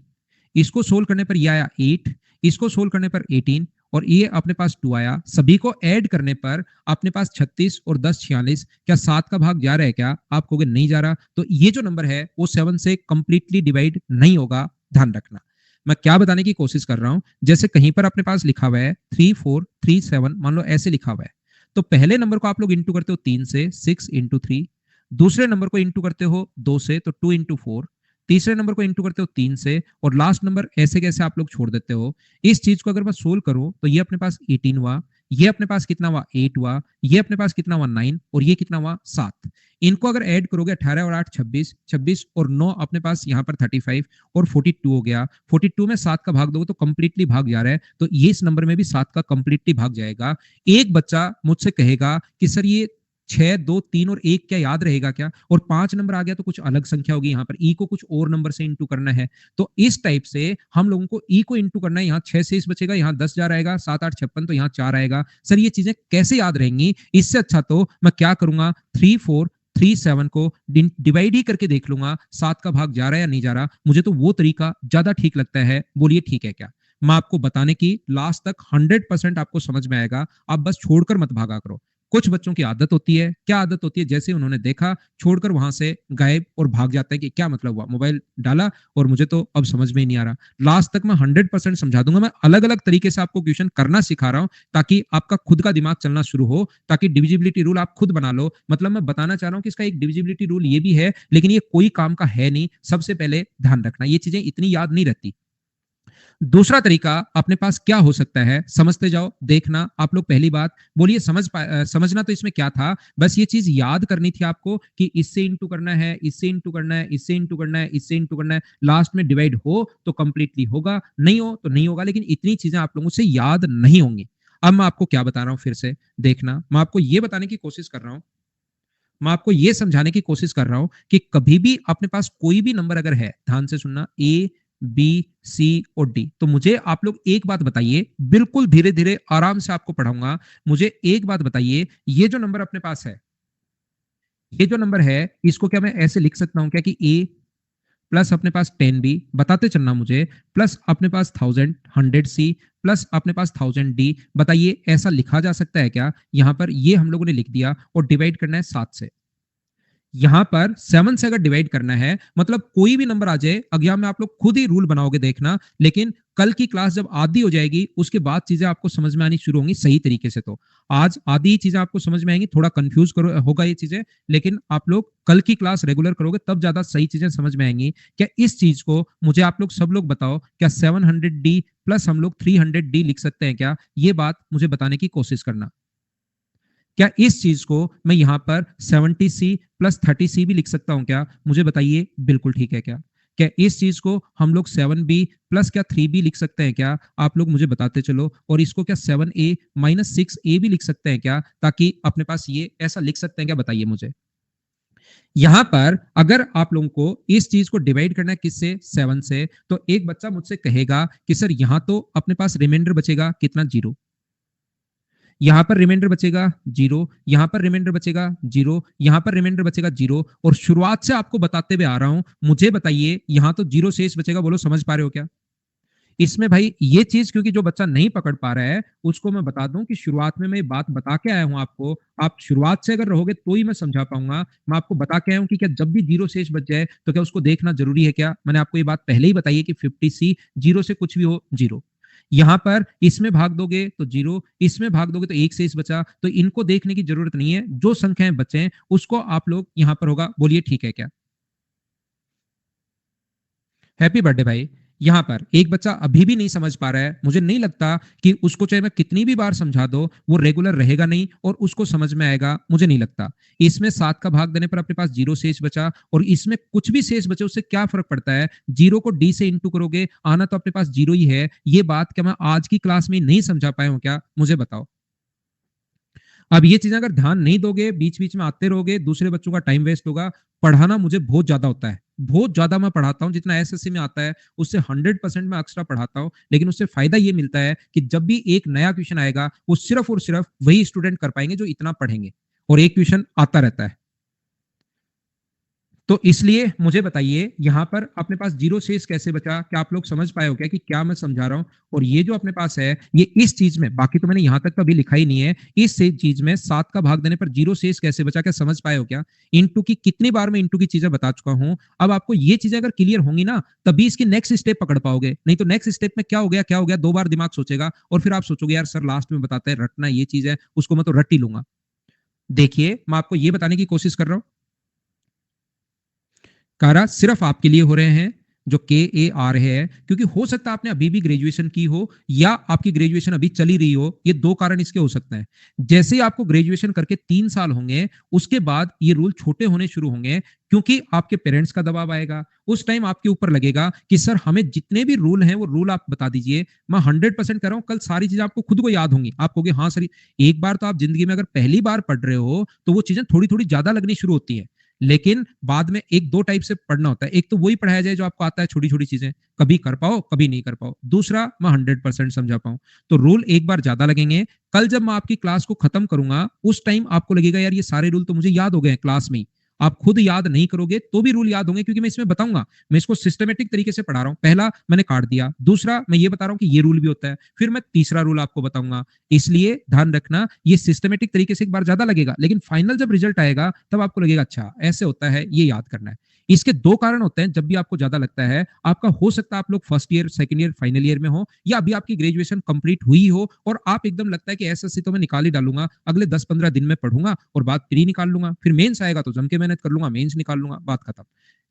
इसको सोल्व करने पर यह आया 8, इसको सोल्व करने पर 18, और ये अपने पास 2 आया। सभी को ऐड करने पर अपने पास 36 और 10 46। क्या 7 का भाग जा रहा है क्या? आप कहोगे नहीं जा रहा, तो ये जो नंबर है वो 7 से कंप्लीटली डिवाइड नहीं होगा, ध्यान रखना। मैं क्या बताने की कोशिश कर रहा हूं, जैसे कहीं पर अपने पास लिखा हुआ है 3437, मान लो ऐसे लिखा हुआ है, तो पहले नंबर को आप लोग इंटू करते हो 3 से, 6 इंटू 3। दूसरे नंबर को इंटू करते हो 2 से, तो 2 इंटू 4। तीसरे नंबर को इंटू करते हो 3 से, और लास्ट नंबर ऐसे कैसे आप लोग छोड़ देते हो। इस चीज को अगर मैं सोल्व करूं तो ये अपने पास 18 हुआ, ये अपने पास कितना हुआ? 8 हुआ, ये अपने पास कितना हुआ? 9, और ये कितना हुआ? 7। इनको अगर ऐड करोगे 18 और 8 26, 26 और 9 अपने पास यहाँ पर 35 और 42 हो गया। 42 में 7 का भाग दोगे तो कंप्लीटली भाग जा रहा है, तो ये इस नंबर में भी 7 का कंप्लीटली भाग जाएगा। एक बच्चा मुझसे कहेगा कि सर ये 6 2 3 और 1 क्या याद रहेगा क्या? और 5 नंबर आ गया तो कुछ अलग संख्या होगी, यहाँ पर ई को कुछ और नंबर से इंटू करना है। तो इस टाइप से हम लोगों को ई को इंटू करना है। यहाँ 6 शेष बचेगा, यहाँ 10 जा रहेगा, 7 8 56, तो यहाँ 4 आएगा। सर ये चीजें कैसे याद रहेंगी? इससे अच्छा तो मैं क्या करूंगा, 3 4 3 7 को डिवाइड ही करके देख लूंगा 7 का भाग जा रहा है या नहीं जा रहा। मुझे तो वो तरीका ज्यादा ठीक लगता है, बोलिए ठीक है क्या? मैं आपको बताने की लास्ट तक 100% आपको समझ में आएगा, आप बस छोड़कर मत भागा करो। कुछ बच्चों की आदत होती है, क्या आदत होती है, जैसे उन्होंने देखा छोड़कर वहां से गायब और भाग जाता है कि क्या मतलब हुआ, मोबाइल डाला और मुझे तो अब समझ में ही नहीं आ रहा। लास्ट तक मैं 100% समझा दूंगा। मैं अलग अलग तरीके से आपको क्वेश्चन करना सिखा रहा हूं ताकि आपका खुद का दिमाग चलना शुरू हो, ताकि डिविजिबिलिटी रूल आप खुद बना लो। मतलब मैं बताना चाह रहा हूं कि इसका एक डिविजिबिलिटी रूल ये भी है, लेकिन ये कोई काम का है नहीं। सबसे पहले ध्यान रखना, ये चीजें इतनी याद नहीं रहती। दूसरा तरीका अपने पास क्या हो सकता है, समझते जाओ, देखना। आप लोग पहली बात बोलिए समझना तो इसमें क्या था, बस ये चीज याद करनी थी आपको कि इससे इंटू करना है, इससे इंटू करना है, इससे इंटू करना है, इससे इंटू करना है, लास्ट में डिवाइड हो तो कंप्लीटली होगा, नहीं हो तो नहीं होगा, लेकिन इतनी चीजें आप लोगों से याद नहीं होंगी। अब मैं आपको क्या बता रहा हूं, फिर से देखना। मैं आपको ये बताने की कोशिश कर रहा हूं, मैं आपको ये समझाने की कोशिश कर रहा हूं कि कभी भी अपने पास कोई भी नंबर अगर है, ध्यान से सुनना, ए बी सी और डी, तो मुझे आप लोग एक बात बताइए, बिल्कुल धीरे धीरे आराम से आपको पढ़ाऊंगा। मुझे एक बात बताइए, ये जो नंबर अपने पास है, ये जो नंबर है, इसको क्या मैं ऐसे लिख सकता हूं क्या कि ए प्लस अपने पास 10 बी, बताते चलना मुझे, प्लस अपने पास 1000 100 सी प्लस अपने पास 1000 डी, बताइए ऐसा लिखा जा सकता है क्या? यहां पर ये हम लोगों ने लिख दिया और डिवाइड करना है 7 से। यहां पर 7 से अगर डिवाइड करना है, मतलब कोई भी नंबर आ जाए, एग्जाम में आप लोग खुद ही रूल बनाओगे, देखना। लेकिन कल की क्लास जब आधी हो जाएगी, उसके बाद चीजें आपको समझ में आनी शुरू होंगी सही तरीके से। तो आज आधी ही चीजें आपको समझ में आएंगी, थोड़ा कंफ्यूज करो होगा ये चीजें, लेकिन आप लोग कल की क्लास रेगुलर करोगे तब ज्यादा सही चीजें समझ में आएंगी। क्या इस चीज को मुझे आप लोग सब लोग बताओ, क्या 700 डी प्लस हम लोग 300 डी लिख सकते हैं क्या? ये बात मुझे बताने की कोशिश करना। क्या इस चीज को मैं यहां पर 70 सी प्लस 30 सी भी लिख सकता हूं क्या? मुझे बताइए, बिल्कुल ठीक है क्या? क्या इस चीज को हम लोग 7 बी प्लस क्या 3 बी लिख सकते हैं क्या? आप लोग मुझे बताते चलो। और इसको क्या 7 ए माइनस 6 ए भी लिख सकते हैं क्या? ताकि अपने पास ये ऐसा लिख सकते हैं क्या, बताइए मुझे। यहां पर अगर आप लोगों को इस चीज को डिवाइड करना है किससे, 7 से, तो एक बच्चा मुझसे कहेगा कि सर यहां तो अपने पास रिमाइंडर बचेगा कितना, 0। यहां पर रिमाइंडर बचेगा 0, यहां पर रिमाइंडर बचेगा 0, यहां पर रिमाइंडर बचेगा 0। और शुरुआत से आपको बताते हुए आ रहा हूं, मुझे बताइए यहां तो 0 शेष बचेगा, बोलो समझ पा रहे हो क्या? इसमें भाई ये चीज, क्योंकि जो बच्चा नहीं पकड़ पा रहा है उसको मैं बता दूं कि शुरुआत में मैं बात बता के आया हूं आपको। आप शुरुआत से अगर रहोगे तो ही मैं समझा पाऊंगा। मैं आपको बता के आया हूं कि क्या जब भी 0 शेष बच जाए तो क्या उसको देखना जरूरी है क्या? मैंने आपको ये बात पहले ही बताई है कि 50 सी 0 से कुछ भी हो 0। यहां पर इसमें भाग दोगे तो 0, इसमें भाग दोगे तो एक शेष बचा, तो इनको देखने की जरूरत नहीं है। जो संख्याएं बचे उसको आप लोग यहां पर होगा, बोलिए ठीक है क्या? हैप्पी बर्थडे भाई। यहां पर एक बच्चा अभी भी नहीं समझ पा रहा है, मुझे नहीं लगता कि उसको चाहे मैं कितनी भी बार समझा दो वो रेगुलर रहेगा नहीं और उसको समझ में आएगा, मुझे नहीं लगता। इसमें 7 का भाग देने पर अपने पास 0 शेष बचा, और इसमें कुछ भी शेष बचे उससे क्या फर्क पड़ता है? 0 को डी से इंटू करोगे, आना तो अपने पास 0 ही है। ये बात क्या मैं आज की क्लास में नहीं समझा पाया हूं क्या, मुझे बताओ। अब ये चीजें अगर ध्यान नहीं दोगे, बीच बीच में आते रहोगे, दूसरे बच्चों का टाइम वेस्ट होगा। पढ़ाना मुझे बहुत ज्यादा होता है, बहुत ज्यादा मैं पढ़ाता हूँ, जितना एसएससी में आता है उससे 100% मैं एक्स्ट्रा पढ़ाता हूँ। लेकिन उससे फायदा ये मिलता है कि जब भी एक नया क्वेश्चन आएगा वो सिर्फ और सिर्फ वही स्टूडेंट कर पाएंगे जो इतना पढ़ेंगे, और एक क्वेश्चन आता रहता है। तो इसलिए मुझे बताइए यहां पर अपने पास 0 शेष कैसे बचा? क्या आप लोग समझ पाए हो क्या कि क्या मैं समझा रहा हूं? और ये जो अपने पास है, ये इस चीज में, बाकी तो मैंने यहां तक तो अभी लिखा ही नहीं है, इस से चीज में 7 का भाग देने पर 0 शेष कैसे बचा, क्या समझ पाए हो क्या? इंटू की कितनी बार मैं इंटू की चीजें बता चुका हूं। अब आपको ये चीजें अगर क्लियर होंगी ना, तभी इसकी नेक्स्ट स्टेप पकड़ पाओगे। नहीं तो नेक्स्ट स्टेप में क्या हो गया, क्या हो गया, 2 बार दिमाग सोचेगा और फिर आप सोचोगे यार सर लास्ट में बताते हैं रटना ये चीज है, उसको मैं तो रट ही लूंगा। देखिए मैं आपको ये बताने की कोशिश कर रहा हूं, कारा सिर्फ आपके लिए हो रहे हैं जो KAR है, क्योंकि हो सकता है आपने अभी भी ग्रेजुएशन की हो या आपकी ग्रेजुएशन अभी चली रही हो। ये 2 कारण इसके हो सकते हैं। जैसे ही आपको ग्रेजुएशन करके 3 साल होंगे, उसके बाद ये रूल छोटे होने शुरू होंगे, क्योंकि आपके पेरेंट्स का दबाव आएगा। उस टाइम आपके ऊपर लगेगा कि सर हमें जितने भी रूल हैं वो रूल आप बता दीजिए। मैं 100% कह रहा हूं, कल सारी चीजें आपको खुद को याद होंगी। आप कहोगे हाँ सर, एक बार तो आप जिंदगी में अगर पहली बार पढ़ रहे हो तो वो चीजें थोड़ी थोड़ी ज्यादा लगनी शुरू होती है, लेकिन बाद में एक दो टाइप से पढ़ना होता है। एक तो वही पढ़ाया जाए जो आपको आता है, छोटी छोटी चीजें, कभी कर पाओ कभी नहीं कर पाओ। दूसरा, मैं 100% समझा पाऊं। तो रूल एक बार ज्यादा लगेंगे। कल जब मैं आपकी क्लास को खत्म करूंगा उस टाइम आपको लगेगा यार ये सारे रूल तो मुझे याद हो गए क्लास में ही। आप खुद याद नहीं करोगे तो भी रूल याद होंगे, क्योंकि मैं इसमें बताऊंगा, मैं इसको सिस्टमेटिक तरीके से पढ़ा रहा हूं। पहला मैंने काट दिया, दूसरा मैं ये बता रहा हूं कि ये रूल भी होता है, फिर मैं तीसरा रूल आपको बताऊंगा। इसलिए ध्यान रखना, ये सिस्टमेटिक तरीके से एक बार ज्यादा लगेगा, लेकिन फाइनल जब रिजल्ट आएगा तब आपको लगेगा अच्छा ऐसे होता है, ये याद करना है। इसके दो कारण होते हैं। जब भी आपको ज्यादा लगता है, आपका हो सकता है आप लोग first year, second year, final year में हो, या अभी आपकी ग्रेजुएशन कंप्लीट हुई हो और आप एकदम लगता है कि एसएससी तो मैं निकाल ही डालूंगा, अगले 10-15 दिन में पढ़ूंगा और बाद प्री निकाल लूंगा, फिर मेंस आएगा तो जम के मेहनत कर लूंगा, मेंस निकाल लूंगा, बात खत्म।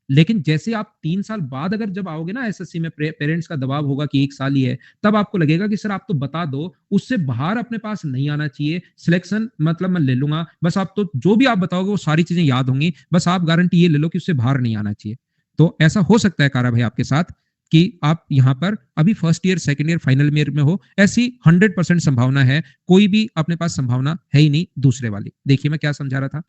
लेकिन जैसे आप 3 साल बाद अगर जब आओगे ना एसएससी में, पेरेंट्स का दबाव होगा कि 1 साल ही है, तब आपको लगेगा कि सर आप तो बता दो, उससे बाहर अपने पास नहीं आना चाहिए। सिलेक्शन मतलब मैं ले लूंगा, बस आप तो जो भी आप बताओगे वो सारी चीजें याद होंगी, बस आप गारंटी ये ले लो कि उससे बाहर नहीं आना चाहिए। तो ऐसा हो सकता है कारा भाई आपके साथ कि आप यहाँ पर अभी first year, second year, final year में हो, ऐसी 100% संभावना है, कोई भी अपने पास संभावना है ही नहीं दूसरे वाली। देखिए मैं क्या समझा रहा था,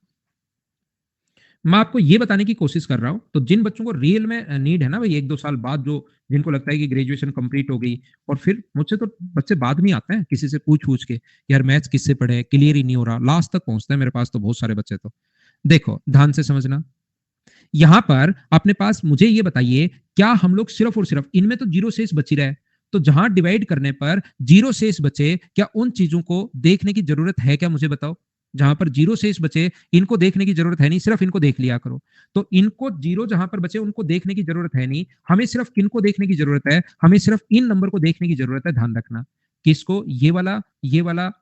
मैं आपको ये बताने की कोशिश कर रहा हूं। तो जिन बच्चों को रियल में नीड है ना भाई, 1-2 साल बाद, जो जिनको लगता है कि ग्रेजुएशन कंप्लीट हो गई, और फिर मुझसे तो बच्चे बाद में आते हैं किसी से पूछ पूछ के, यार मैथ्स किससे पढ़े, क्लियर ही नहीं हो रहा, लास्ट तक पहुंचते हैं मेरे पास तो बहुत सारे बच्चे। तो देखो ध्यान से समझना, यहां पर अपने पास मुझे ये बताइए, क्या हम लोग सिर्फ और सिर्फ इनमें तो जीरो शेष बची रहे, तो जहां डिवाइड करने पर जीरो शेष बचे, क्या उन चीजों को देखने की जरूरत है क्या, मुझे बताओ। जहां पर जीरो शेष बचे, इनको देखने की जरूरत है नहीं, सिर्फ इनको देख लिया करो। तो इनको जीरो जहां पर बचे उनको देखने की जरूरत है नहीं, हमें सिर्फ किनको देखने की जरूरत है, हमें सिर्फ इन नंबर को देखने की जरूरत है। ध्यान रखना, किसको, ये वाला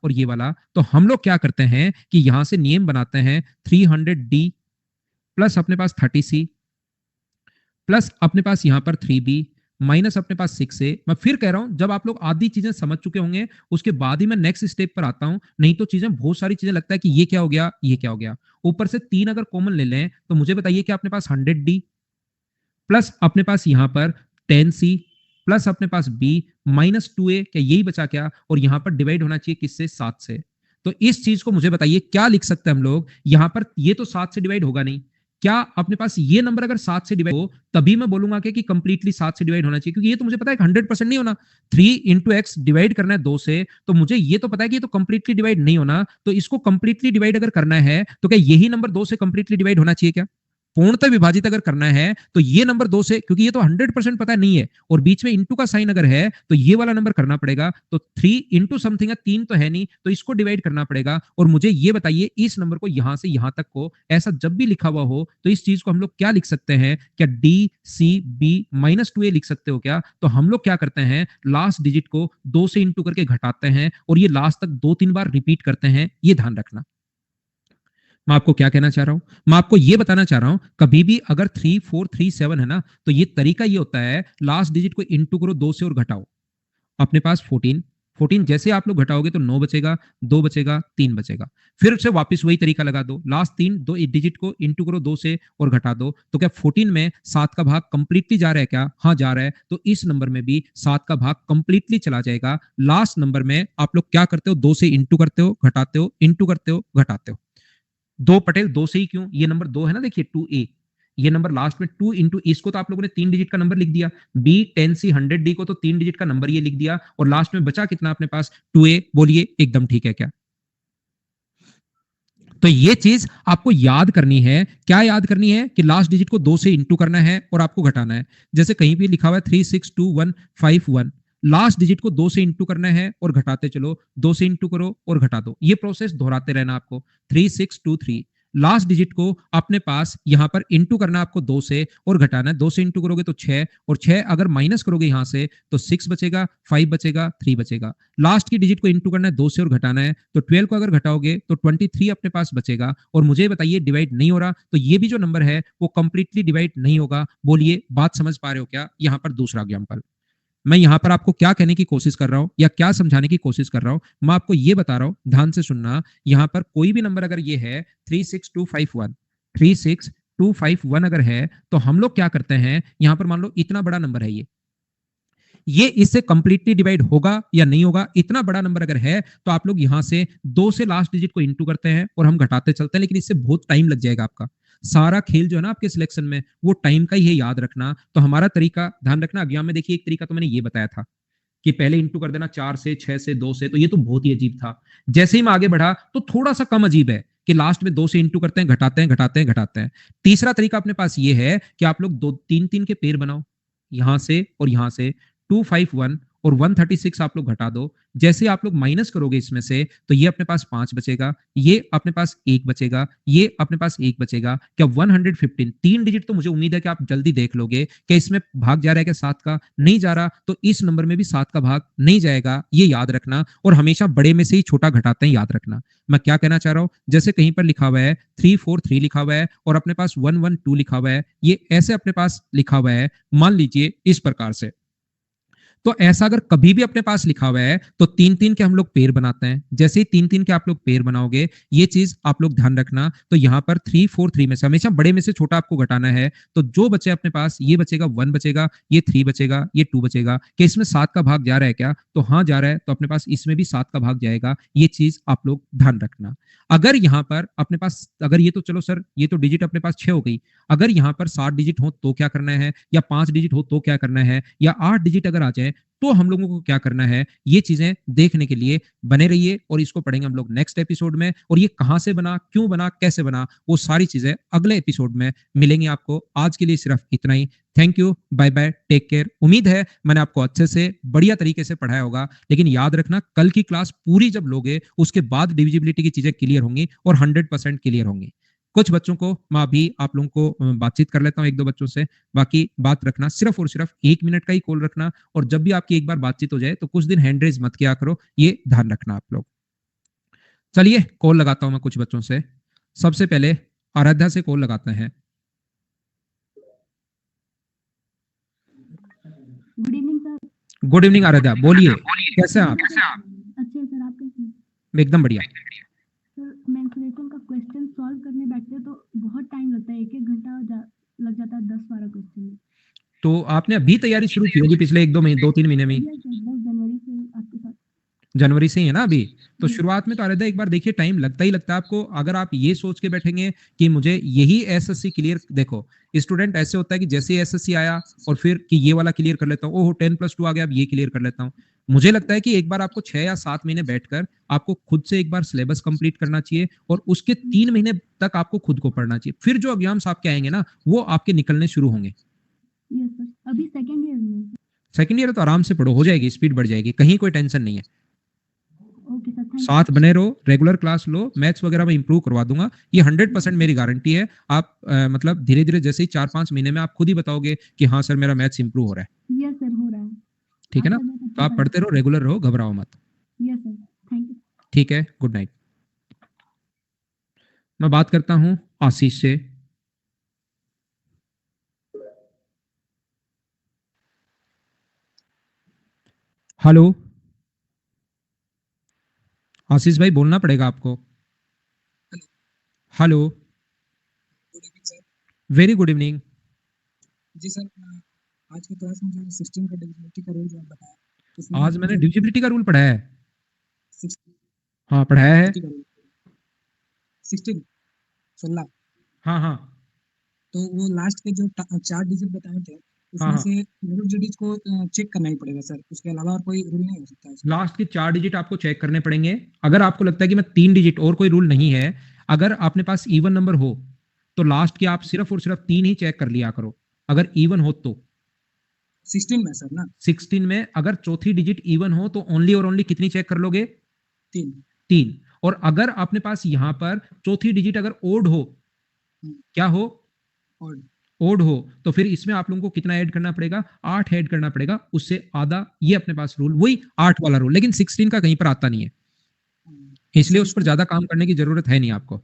और ये वाला। तो हम लोग क्या करते हैं कि यहां से नियम बनाते हैं, 300D प्लस अपने पास 30C प्लस अपने पास यहां पर 3B माइनस अपने पास 6A। मैं फिर कह रहा हूं, जब आप लोग आधी चीजें समझ चुके होंगे उसके बाद ही मैं नेक्स्ट स्टेप पर आता हूं, नहीं तो चीजें बहुत सारी चीजें लगता है कि ये क्या हो गया, ये क्या हो गया। ऊपर से 3 अगर कॉमन ले लें तो मुझे बताइए कि अपने पास 100D प्लस अपने पास यहां पर 10C प्लस अपने पास B माइनस 2A, क्या यही बचा क्या, और यहां पर डिवाइड होना चाहिए किससे, 7 से। तो इस चीज को मुझे बताइए क्या लिख सकते हैं हम लोग यहां पर, ये तो 7 से डिवाइड होगा नहीं, क्या अपने पास ये नंबर अगर 7 से डिवाइड हो तभी मैं बोलूंगा कि कंप्लीटली 7 से डिवाइड होना चाहिए, क्योंकि ये तो मुझे पता है 100% नहीं होना। 3 × x डिवाइड करना है 2 से, तो मुझे ये तो पता है कि ये तो कंप्लीटली डिवाइड नहीं होना, तो इसको कंप्लीटली डिवाइड अगर करना है तो क्या यही नंबर 2 से कंप्लीटली डिवाइड होना चाहिए क्या, पूर्णतः विभाजित अगर करना है तो ये नंबर 2 से, क्योंकि ये तो 100% पता नहीं है, और बीच में इंटू का साइन अगर है तो ये वाला नंबर करना पड़ेगा। तो 3 इंटू समथिंग है, 3 तो है नहीं, तो इसको डिवाइड करना पड़ेगा। और मुझे ये बताइए इस नंबर को यहां से यहां तक को ऐसा जब भी लिखा हुआ हो तो इस चीज को हम लोग क्या लिख सकते हैं, क्या DCB माइनस 2A लिख सकते हो क्या। तो हम लोग क्या करते हैं, लास्ट डिजिट को 2 से इंटू करके घटाते हैं और ये लास्ट तक 2-3 बार रिपीट करते हैं, ये ध्यान रखना। मैं आपको क्या कहना चाह रहा हूं, मैं आपको यह बताना चाह रहा हूं, कभी भी अगर 3437 है ना, तो ये तरीका ये होता है, लास्ट डिजिट को इंटू करो 2 से और घटाओ, अपने पास 14 जैसे आप लोग घटाओगे तो 9 बचेगा, 2 बचेगा, 3 बचेगा, फिर से वापस वही तरीका लगा दो, लास्ट 3 दो डिजिट को इंटू करो 2 से और घटा दो। तो क्या 14 में 7 का भाग कंप्लीटली जा रहा है क्या, हाँ जा रहा है, तो इस नंबर में भी 7 का भाग कंप्लीटली चला जाएगा। लास्ट नंबर में आप लोग क्या करते हो, 2 से इंटू करते हो, घटाते हो, इंटू करते हो, घटाते हो। 2 पटेल 2 से ही क्यों, ये नंबर 2 है ना, देखिए 2A, ये नंबर लास्ट में 2 इंटू, इसको तो आप लोगों ने 3 डिजिट का नंबर लिख दिया, B 10C 100D को तो 3 डिजिट का नंबर ये लिख दिया, और लास्ट में बचा कितना अपने पास 2A। बोलिए एकदम ठीक है क्या। तो ये चीज आपको याद करनी है, क्या याद करनी है कि लास्ट डिजिट को 2 से इंटू करना है और आपको घटाना है। जैसे कहीं भी लिखा हुआ है 362151, लास्ट डिजिट को 2 से इंटू करना है और घटाते चलो, 2 से इंटू करो और घटा दो, ये प्रोसेस दोहराते रहना आपको। 3623 लास्ट डिजिट को अपने पास यहां पर इंटू करना आपको 2 से और घटाना है, 2 से इंटू करोगे तो 6, और 6 अगर माइनस करोगे यहां से तो 6 बचेगा, 5 बचेगा, 3 बचेगा। लास्ट की डिजिट को इंटू करना है 2 से और घटाना है, तो 12 को अगर घटाओगे तो 23 अपने पास बचेगा। और मुझे बताइए डिवाइड नहीं हो रहा, तो ये भी जो नंबर है वो कंप्लीटली डिवाइड नहीं होगा। बोलिए बात समझ पा रहे हो क्या। यहां पर दूसरा एग्जाम्पल, मैं यहां पर आपको क्या कहने की कोशिश कर रहा हूं या क्या समझाने की कोशिश कर रहा हूं, मैं आपको यह बता रहा हूं, ध्यान से सुनना। यहां पर कोई भी नंबर अगर ये है 36251 अगर है, तो हम लोग क्या करते हैं, यहां पर मान लो इतना बड़ा नंबर है, ये इससे कंप्लीटली डिवाइड होगा या नहीं होगा। इतना बड़ा नंबर अगर है तो आप लोग यहां से 2 से लास्ट डिजिट को इंटू करते हैं और हम घटाते चलते हैं, लेकिन इससे बहुत टाइम लग जाएगा आपका। सारा खेल जो है ना आपके सिलेक्शन में, वो टाइम का ही है, याद रखना। तो हमारा तरीका ध्यान रखना, एग्जाम में देखिए एक तरीका तो मैंने ये बताया था कि पहले इंटू कर देना 4 से, 6 से, 2 से, तो ये तो बहुत ही अजीब था। जैसे ही मैं आगे बढ़ा तो थोड़ा सा कम अजीब है, कि लास्ट में 2 से इंटू करते हैं, घटाते हैं, घटाते हैं, घटाते हैं। तीसरा तरीका अपने पास ये है कि आप लोग 2 3 3 के पेड़ बनाओ, यहां से और यहां से 251 और 136 आप लोग घटा दो। जैसे आप लोग माइनस करोगे इसमें से, तो ये अपने पास 5 बचेगा, ये अपने पास 1 बचेगा, ये अपने पास 1 बचेगा। क्या 115 3 डिजिट तो मुझे उम्मीद है कि आप जल्दी देख लोगे कि इसमें भाग जा रहा है क्या 7 का, नहीं जा रहा, तो इस नंबर में भी 7 का भाग नहीं जाएगा, ये याद रखना। और हमेशा बड़े में से ही छोटा घटाते हैं, याद रखना। मैं क्या कहना चाह रहा हूं, जैसे कहीं पर लिखा हुआ है 343 लिखा हुआ है और अपने पास 112 लिखा हुआ है, ये ऐसे अपने पास लिखा हुआ है, मान लीजिए इस प्रकार से। तो ऐसा अगर कभी भी अपने पास लिखा हुआ है तो 3 3 के हम लोग पेड़ बनाते हैं। जैसे ही 3 3 के आप लोग पेड़ बनाओगे, ये चीज आप लोग ध्यान रखना। तो यहाँ पर 343 में से हमेशा बड़े में से छोटा आपको घटाना है। तो जो बचे अपने पास, ये बचेगा 1 बचेगा, ये 3 बचेगा, ये 2 बचेगा। कि इसमें 7 का भाग जा रहा है क्या, तो हाँ जा रहा है, तो अपने पास इसमें भी 7 का भाग जाएगा। ये चीज आप लोग ध्यान रखना। अगर यहाँ पर अपने पास, अगर ये तो चलो सर ये तो डिजिट अपने पास 6 हो गई, अगर यहाँ पर 7 डिजिट हो तो क्या करना है, या 5 डिजिट हो तो क्या करना है, या 8 डिजिट अगर आ जाए तो हम लोगों को क्या करना है, ये चीजें देखने के लिए बने रहिए। और इसको पढ़ेंगे हम लोग नेक्स्ट एपिसोड में। और ये कहां से बना, क्यों बना, कैसे बना, वो सारी चीजें अगले एपिसोड में मिलेंगी आपको। आज के लिए सिर्फ इतना ही। Thank you, bye bye, take care. उम्मीद है मैंने आपको अच्छे से बढ़िया तरीके से पढ़ाया होगा। लेकिन याद रखना, कल की क्लास पूरी जब लोगे उसके बाद डिविजिबिलिटी की चीजें क्लियर होंगी और 100% क्लियर होंगी। कुछ बच्चों को मैं अभी आप लोगों को बातचीत कर लेता हूं, 1 2 बच्चों से। बाकी बात रखना सिर्फ और सिर्फ 1 मिनट का ही कॉल रखना। और जब भी आपकी एक बार बातचीत हो जाए तो कुछ दिन हैंड रेज मत किया करो, ये ध्यान रखना आप लोग। चलिए कॉल लगाता हूं मैं कुछ बच्चों से। सबसे पहले आराध्या से कॉल लगाते हैं। Good evening sir. Good evening Aaradhya, बोलिए कैसे हैं आप? अच्छे सर, आप कैसे हैं? एकदम बढ़िया। सर मेंस्ट्रुएशन का क्वेश्चन सॉल्व करने बैठते हैं तो बहुत टाइम लगता है, 1 घंटा लग जाता है 10-12 क्वेश्चन में। तो आपने अभी तैयारी शुरू की होगी पिछले 1 2 महीने, 2 3 महीने में? 10 जनवरी से आपके साथ। जनवरी से ही है ना अभी? तो शुरुआत में तो आराध्या एक बार देखिए टाइम लगता ही लगता है आपको। अगर आप ये सोच के बैठेंगे कि मुझे यही एसएससी क्लियर, देखो स्टूडेंट ऐसे होता है कि जैसे एसएससी आया और फिर कि ये वाला क्लियर कर लेता हूँ, ओहो 10+2 आ गया, अब ये क्लियर कर लेता हूँ। मुझे लगता है कि एक बार आपको 6 या 7 महीने बैठकर आपको खुद से एक बार सिलेबस कंप्लीट करना चाहिए और उसके 3 महीने तक आपको खुद को पढ़ना चाहिए। फिर जो एग्जाम्स आपके आएंगे ना, वो आपके निकलने शुरू होंगे। यस सर, अभी सेकंड ईयर में। सेकंड ईयर तो आराम से पढ़ो, हो जाएगी, स्पीड बढ़ जाएगी, कहीं कोई टेंशन नहीं है। ओके सर, थैंक साथ बने रहो, रेगुलर क्लास लो, मैथ्स वगैरह में इंप्रूव करवा दूंगा, ये 100% मेरी गारंटी है। आप मतलब धीरे धीरे जैसे ही 4 5 महीने में आप खुद ही बताओगे कि हाँ सर मेरा मैथ्स इंप्रूव हो रहा है। यस सर, हो रहा है। ठीक है ना? तो आप पढ़ते रहो, रेगुलर रहो, घबराओ मत। Yes sir, thank you. ठीक है, गुड नाइट। मैं बात करता हूं आशीष से। हेलो आशीष भाई, बोलना पड़ेगा आपको। Hello, good evening sir. Very good evening. जी सर, आज की क्लास में जो 16 का डिविजिबिलिटी का रूल जो आप बताया, उसमें आज मैंने जो डिविजिबिलिटी का रूल पढ़ाया है। 16 हाँ पढ़ाया है। का रूल 16 हाँ हाँ तो वो लास्ट के जो 4 डिजिट बताए थे उसमें हाँ। से मिडिल डिजिट को चेक करना ही पड़ेगा सर, उसके अलावा और कोई रूल नहीं हो सकता इसमें। लास्ट के 4 डिजिट आपको चेक करने पड़ेंगे। अगर आपको लगता है कि मैं 3 डिजिट, और कोई रूल नहीं है, अगर अपने पास इवन नंबर हो तो लास्ट के आप सिर्फ और सिर्फ 3 ही चेक कर लिया करो, अगर इवन हो तो। 16 में सर ना? 16 में अगर चौथी डिजिट इवन हो तो ओनली और ओनली कितनी चेक कर लोगे? 3। और अगर अपने पास यहां पर चौथी डिजिट अगर ओड हो, क्या हो? और ओड हो, तो फिर इसमें आप लोगों को कितना ऐड करना पड़ेगा? 8 ऐड करना पड़ेगा, उससे आधा। ये अपने पास रूल वही 8 वाला रूल, लेकिन 16 का कहीं पर आता नहीं है, इसलिए उस पर ज्यादा काम करने की जरूरत है नहीं आपको।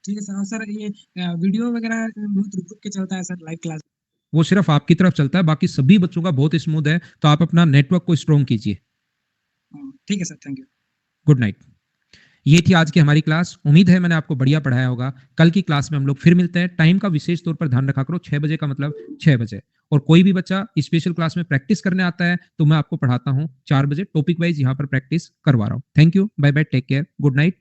ठीक है सर। और सर ये वीडियो वगैरह बहुत रुक रुक के चलता है सर, लाइव क्लास? वो सिर्फ आपकी तरफ चलता है, बाकी सभी बच्चों का बहुत स्मूथ है। तो आप अपना नेटवर्क को स्ट्रॉन्ग कीजिए। ठीक है sir, thank you. Good night. ये थी आज की हमारी क्लास। उम्मीद है मैंने आपको बढ़िया पढ़ाया होगा। कल की क्लास में हम लोग फिर मिलते हैं। टाइम का विशेष तौर पर ध्यान रखा करो, 6 बजे का मतलब 6 बजे। और कोई भी बच्चा स्पेशल क्लास में प्रैक्टिस करने आता है तो मैं आपको पढ़ाता हूँ 4 बजे, टॉपिक वाइज यहाँ पर प्रैक्टिस करवा रहा हूँ। Thank you, bye bye, take care, good night.